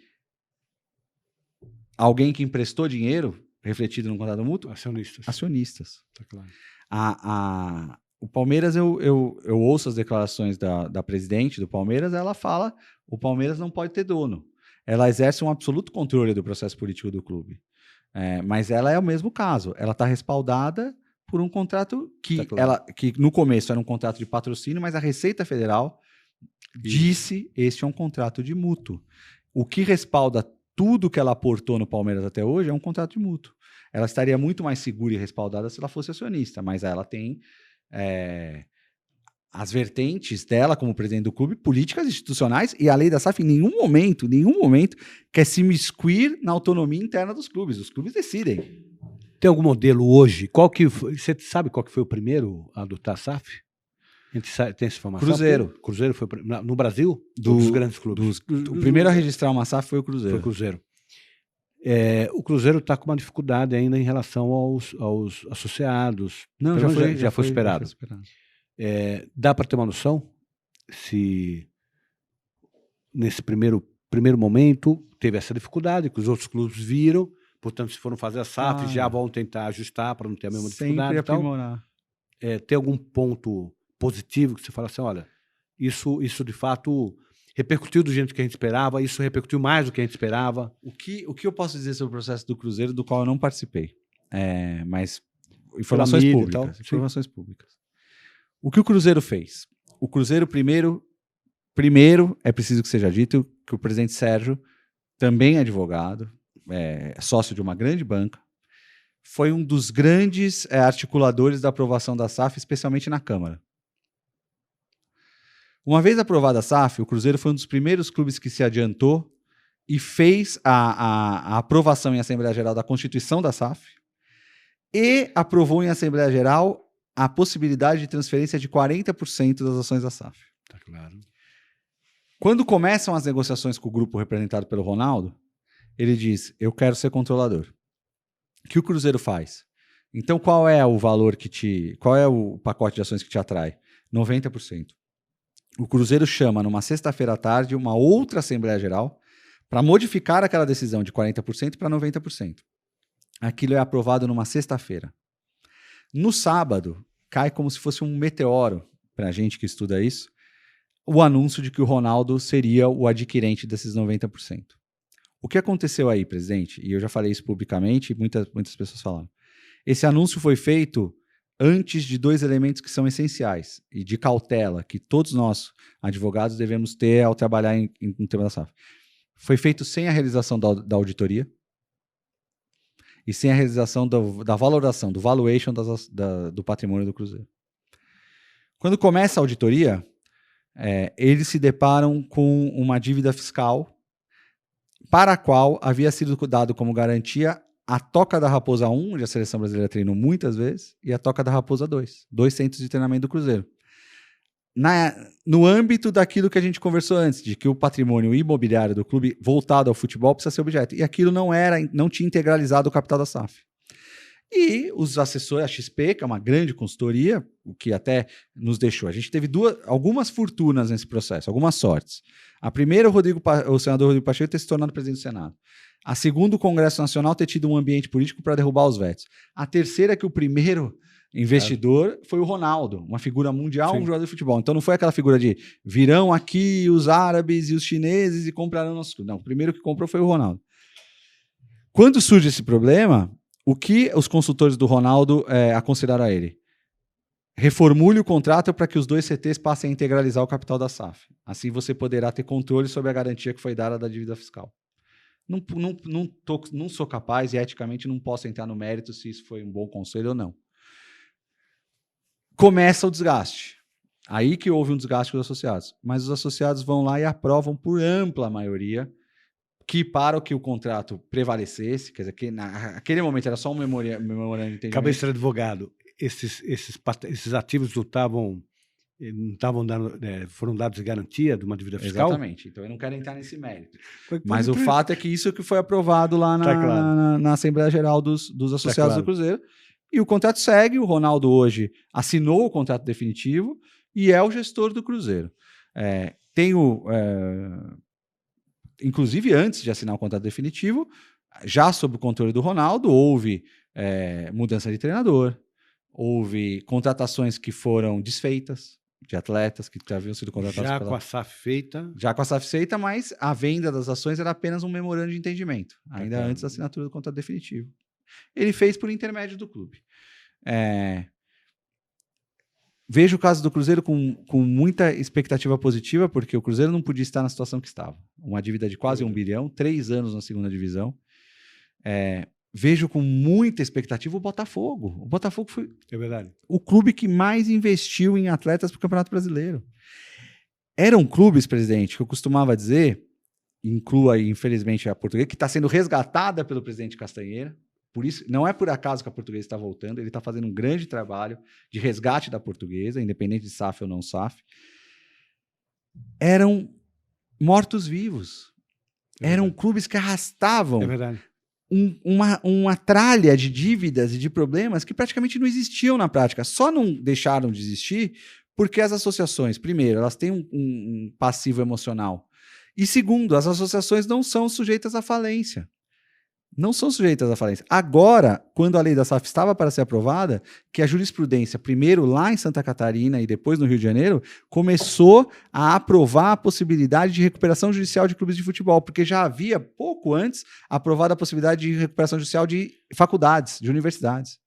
alguém que emprestou dinheiro, refletido no contrato mútuo, acionistas. Tá claro. O Palmeiras, eu ouço as declarações da presidente do Palmeiras, ela fala: o Palmeiras não pode ter dono. Ela exerce um absoluto controle do processo político do clube. Mas ela é o mesmo caso. Ela está respaldada por um contrato que, que no começo era um contrato de patrocínio, mas a Receita Federal disse: este é um contrato de mútuo. O que respalda tudo que ela aportou no Palmeiras até hoje é um contrato de mútuo. Ela estaria muito mais segura e respaldada se ela fosse acionista, mas ela tem as vertentes dela como presidente do clube, políticas institucionais, e a lei da SAF em nenhum momento quer se imiscuir na autonomia interna dos clubes. Os clubes decidem. Tem algum modelo hoje? Você sabe qual que foi o primeiro a adotar a SAF? A gente tem essa informação? Cruzeiro foi no Brasil? Dos grandes clubes. O primeiro a registrar uma SAF foi o Cruzeiro. Foi o Cruzeiro. O Cruzeiro está com uma dificuldade ainda em relação aos associados. Não, já foi esperado. Dá para ter uma noção se nesse primeiro momento teve essa dificuldade, que os outros clubes viram, portanto, se foram fazer a SAF, já vão tentar ajustar para não ter a mesma dificuldade. Sempre aprimorar. Tem algum ponto positivo que você fala assim: olha, Isso de fato repercutiu do jeito que a gente esperava, isso repercutiu mais do que a gente esperava. O que eu posso dizer sobre o processo do Cruzeiro, do qual eu não participei? Mas informações mídia e públicas. tal, Informações públicas. O que o Cruzeiro fez? O Cruzeiro, primeiro, é preciso que seja dito, que o presidente Sérgio, também advogado, sócio de uma grande banca, foi um dos grandes articuladores da aprovação da SAF, especialmente na Câmara. Uma vez aprovada a SAF, o Cruzeiro foi um dos primeiros clubes que se adiantou e fez a aprovação em Assembleia Geral da Constituição da SAF e aprovou em Assembleia Geral a possibilidade de transferência de 40% das ações da SAF. Tá claro. Quando começam as negociações com o grupo representado pelo Ronaldo, ele diz, eu quero ser controlador. O que o Cruzeiro faz? Então, qual é o valor qual é o pacote de ações que te atrai? 90%. O Cruzeiro chama, numa sexta-feira à tarde, uma outra Assembleia Geral para modificar aquela decisão de 40% para 90%. Aquilo é aprovado numa sexta-feira. No sábado, cai como se fosse um meteoro, para a gente que estuda isso, o anúncio de que o Ronaldo seria o adquirente desses 90%. O que aconteceu aí, presidente? E eu já falei isso publicamente, e muitas pessoas falaram. Esse anúncio foi feito antes de dois elementos que são essenciais e de cautela que todos nós, advogados, devemos ter ao trabalhar no tema da SAF. Foi feito sem a realização da auditoria e sem a realização da valoração, do valuation do patrimônio do Cruzeiro. Quando começa a auditoria, eles se deparam com uma dívida fiscal para a qual havia sido dado como garantia a Toca da Raposa 1, onde a Seleção Brasileira treinou muitas vezes, e a Toca da Raposa 2, 2 centros de treinamento do Cruzeiro. No âmbito daquilo que a gente conversou antes, de que o patrimônio imobiliário do clube voltado ao futebol precisa ser objeto. E aquilo não tinha integralizado o capital da SAF. E os assessores, a XP, que é uma grande consultoria, o que até nos deixou. A gente teve algumas fortunas nesse processo, algumas sortes. A primeira, o senador Rodrigo Pacheco ter se tornado presidente do Senado. A segunda, o Congresso Nacional ter tido um ambiente político para derrubar os vetos. A terceira, que o primeiro investidor foi o Ronaldo, uma figura mundial, um jogador de futebol. Então não foi aquela figura de virão aqui os árabes e os chineses e comprarão nosso clube. Não, o primeiro que comprou foi o Ronaldo. Quando surge esse problema, o que os consultores do Ronaldo aconselharam a ele? Reformule o contrato para que os dois CTs passem a integralizar o capital da SAF. Assim você poderá ter controle sobre a garantia que foi dada da dívida fiscal. Não sou capaz e eticamente não posso entrar no mérito se isso foi um bom conselho ou não. Começa o desgaste. Aí que houve um desgaste com os associados. Mas os associados vão lá e aprovam por ampla maioria que para que o contrato prevalecesse, quer dizer, que naquele momento era só um memorando de entendimento. Cabeça de advogado, esses ativos não estavam dando, foram dados de garantia de uma dívida fiscal? Exatamente. Então eu não quero entrar nesse mérito. Mas o fato é que isso que foi aprovado lá na Assembleia Geral dos associados do Cruzeiro. E o contrato segue, o Ronaldo hoje assinou o contrato definitivo e é o gestor do Cruzeiro. Inclusive, antes de assinar o contrato definitivo, já sob o controle do Ronaldo, houve mudança de treinador, houve contratações que foram desfeitas, de atletas que já haviam sido contratados. Já com a SAF feita. Já com a SAF feita, mas a venda das ações era apenas um memorando de entendimento, ainda antes da assinatura do contrato definitivo. Ele fez por intermédio do clube. Vejo o caso do Cruzeiro com muita expectativa positiva, porque o Cruzeiro não podia estar na situação que estava. Uma dívida de quase 1 bilhão, 3 anos na segunda divisão. Vejo com muita expectativa o Botafogo. O Botafogo foi o clube que mais investiu em atletas para o Campeonato Brasileiro. Eram clubes, presidente, que eu costumava dizer, inclua infelizmente a Portuguesa, que está sendo resgatada pelo presidente Castanheira. Por isso, não é por acaso que a Portuguesa está voltando, ele está fazendo um grande trabalho de resgate da Portuguesa, independente de SAF ou não SAF. Eram mortos-vivos. Eram clubes que arrastavam uma tralha de dívidas e de problemas que praticamente não existiam na prática. Só não deixaram de existir porque as associações, primeiro, elas têm um passivo emocional. E segundo, as associações não são sujeitas à falência. não são sujeitas à falência. Agora, quando a lei da SAF estava para ser aprovada, que a jurisprudência, primeiro lá em Santa Catarina e depois no Rio de Janeiro, começou a aprovar a possibilidade de recuperação judicial de clubes de futebol, porque já havia, pouco antes, aprovado a possibilidade de recuperação judicial de faculdades, de universidades.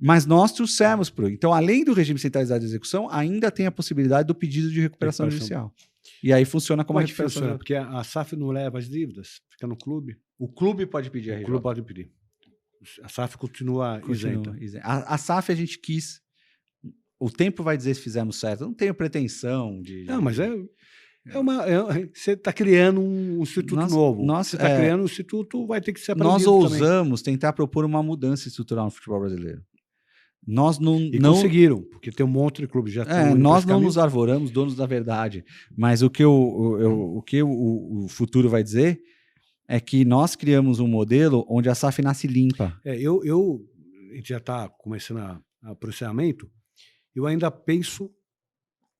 Mas nós trouxemos para. Então, além do regime centralizado de execução, ainda tem a possibilidade do pedido de recuperação judicial. E aí funciona como Como a é que recuperação funciona? Porque a SAF não leva as dívidas, fica no clube. O clube pode pedir a O RJ. clube pode pedir. A SAF continua isenta. A SAF a gente quis. O tempo vai dizer se fizemos certo. Eu não tenho pretensão de. Não, mas você está criando um instituto novo. Você está criando um instituto, vai ter que ser aprendido. Nós ousamos tentar propor uma mudança estrutural no futebol brasileiro. Nós não conseguiram, porque tem um monte de clubes já. Nós não nos arvoramos, donos da verdade. Mas o que o futuro vai dizer é que nós criamos um modelo onde a SAF nasce limpa. A gente já está começando o processamento. Eu ainda penso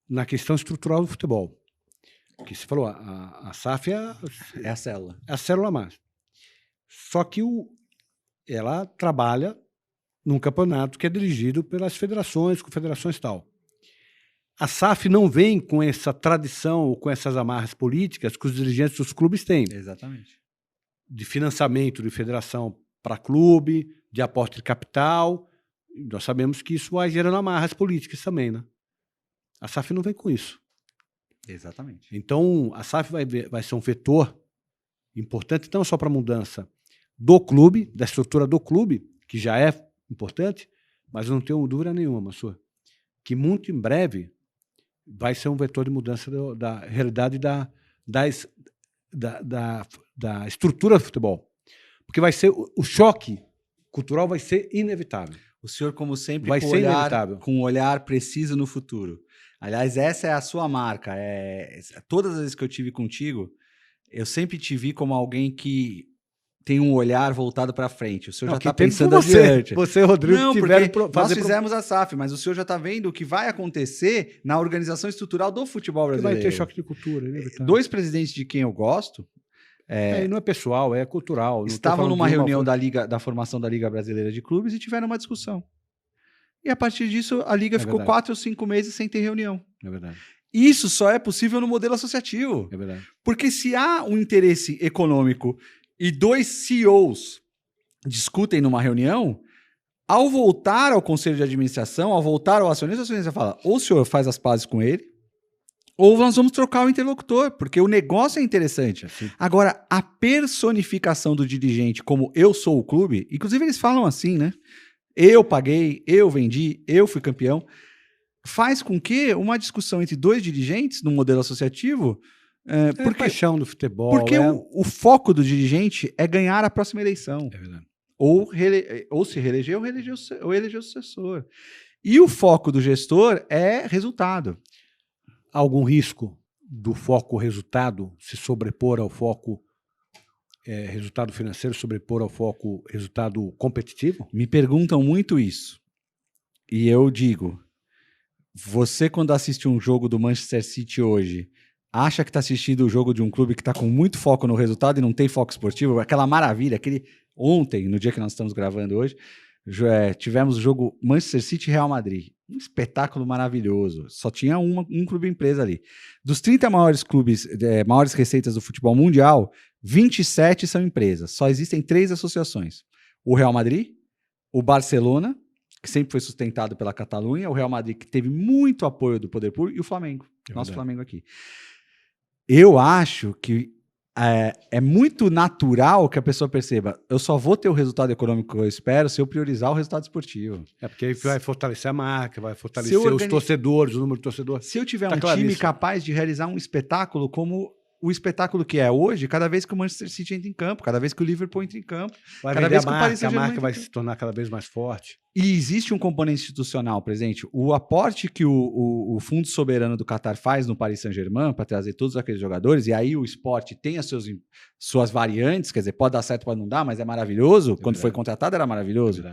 na questão estrutural do futebol. Porque você falou, a SAF é a célula. É a célula máxima. Só que ela trabalha num campeonato que é dirigido pelas federações, confederações e tal. A SAF não vem com essa tradição ou com essas amarras políticas que os dirigentes dos clubes têm. Exatamente. De financiamento de federação para clube, de aporte de capital. Nós sabemos que isso vai gerando amarras políticas também, né? A SAF não vem com isso. Exatamente. Então, a SAF vai ser um vetor importante, não só para a mudança do clube, da estrutura do clube, que já é importante, mas eu não tenho dúvida nenhuma, Mansur, que muito em breve vai ser um vetor de mudança da realidade da estrutura do futebol. Porque vai ser o choque cultural vai ser inevitável. O senhor, como sempre, vai ser inevitável. Com um olhar preciso no futuro. Aliás, essa é a sua marca. Todas as vezes que eu tive contigo, eu sempre te vi como alguém que tem um olhar voltado para frente. O senhor já está pensando adiante. Você e o Rodrigo não, tiveram nós fizemos a SAF, mas o senhor já está vendo o que vai acontecer na organização estrutural do futebol brasileiro. Vai ter choque de cultura. Dois presidentes de quem eu gosto... não é pessoal, é cultural. Estavam numa reunião da formação da Liga Brasileira de Clubes e tiveram uma discussão. E a partir disso, a Liga ficou 4 ou 5 meses sem ter reunião. É verdade. Isso só é possível no modelo associativo. É verdade. Porque se há um interesse econômico e 2 CEOs discutem numa reunião, ao voltar ao conselho de administração, ao voltar ao acionista, o acionista fala, ou o senhor faz as pazes com ele, ou nós vamos trocar o interlocutor, porque o negócio é interessante. Assim. Agora, a personificação do dirigente como eu sou o clube, inclusive eles falam assim, né? Eu paguei, eu vendi, eu fui campeão, faz com que uma discussão entre 2 dirigentes no modelo associativo... porque a paixão do futebol. Porque o foco do dirigente é ganhar a próxima eleição. É verdade. Ou se reeleger ou eleger o sucessor. E o foco do gestor é resultado. Há algum risco do foco resultado se sobrepor ao foco resultado financeiro, sobrepor ao foco resultado competitivo? Me perguntam muito isso. E eu digo, você quando assiste um jogo do Manchester City hoje, acha que está assistindo o jogo de um clube que está com muito foco no resultado e não tem foco esportivo? Aquela maravilha, ontem, no dia que nós estamos gravando hoje, tivemos o jogo Manchester City e Real Madrid. Um espetáculo maravilhoso. Só tinha um clube empresa ali. Dos 30 maiores clubes, maiores receitas do futebol mundial, 27 são empresas. Só existem 3 associações. O Real Madrid, o Barcelona, que sempre foi sustentado pela Catalunha, o Real Madrid, que teve muito apoio do poder público, e o Flamengo. Nosso Flamengo aqui. Eu acho que é muito natural que a pessoa perceba, eu só vou ter o resultado econômico que eu espero se eu priorizar o resultado esportivo. Porque aí vai fortalecer a marca, vai fortalecer os torcedores, o número de torcedores. Se eu tiver um time capaz de realizar um espetáculo como o espetáculo que é hoje, cada vez que o Manchester City entra em campo, cada vez que o Liverpool entra em campo, cada vez que o Paris Saint-Germain a marca vai se tornar cada vez mais forte. E existe um componente institucional presente. O aporte que o Fundo Soberano do Qatar faz no Paris Saint-Germain para trazer todos aqueles jogadores, e aí o esporte tem as suas variantes, quer dizer, pode dar certo, pode não dar, mas é maravilhoso. Quando foi contratado era maravilhoso.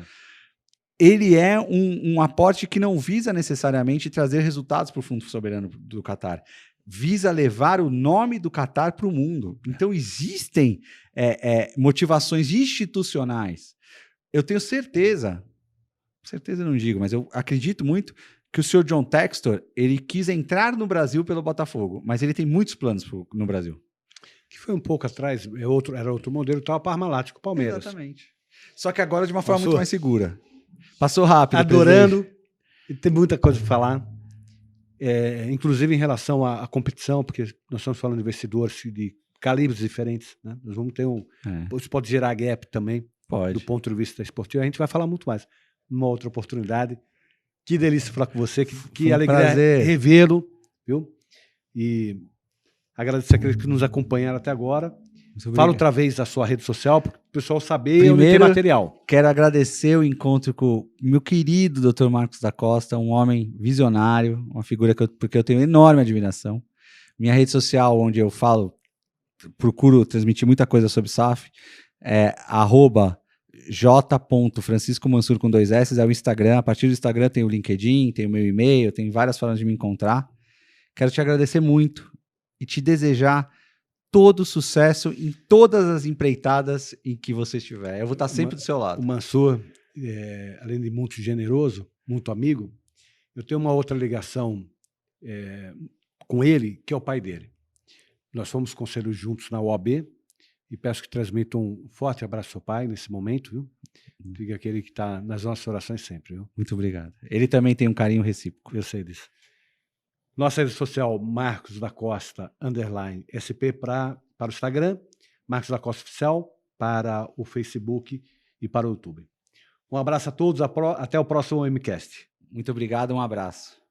Ele é um aporte que não visa necessariamente trazer resultados para o Fundo Soberano do Qatar. visa levar o nome do Catar para o mundo. Então, existem motivações institucionais. Eu tenho certeza não digo, mas eu acredito muito que o senhor John Textor, ele quis entrar no Brasil pelo Botafogo, mas ele tem muitos planos no Brasil. Que foi um pouco atrás, era outro modelo, estava Parmalat com o Palmeiras. Exatamente. Só que agora de uma forma muito mais segura. Passou rápido. Adorando, e tem muita coisa para falar, inclusive em relação à competição, porque nós estamos falando de investidores de calibres diferentes, né? Nós vamos ter isso pode gerar gap também, do ponto de vista esportivo. A gente vai falar muito mais numa outra oportunidade. Que delícia falar com você, que alegria revê-lo, viu? E agradecer aqueles que nos acompanharam até agora. Fala outra vez a sua rede social, para o pessoal saber onde tem material. Quero agradecer o encontro com o meu querido Dr. Marcos da Costa, um homem visionário, uma figura porque eu tenho enorme admiração. Minha rede social, onde eu procuro transmitir muita coisa sobre SAF, é @j.franciscomansur com 2 S, é o Instagram. A partir do Instagram tem o LinkedIn, tem o meu e-mail, tem várias formas de me encontrar. Quero te agradecer muito e te desejar todo sucesso em todas as empreitadas em que você estiver. Eu vou estar sempre do seu lado. O Mansur, além de muito generoso, muito amigo, eu tenho uma outra ligação com ele, que é o pai dele. Nós fomos conselheiros juntos na OAB, e peço que transmita um forte abraço ao seu pai nesse momento, viu? Fica aquele que está nas nossas orações sempre, viu? Muito obrigado. Ele também tem um carinho recíproco. Eu sei disso. Nossa rede social, Marcos da Costa, _SP para o Instagram, Marcos da Costa Oficial para o Facebook e para o YouTube. Um abraço a todos, até o próximo MCast. Muito obrigado, um abraço.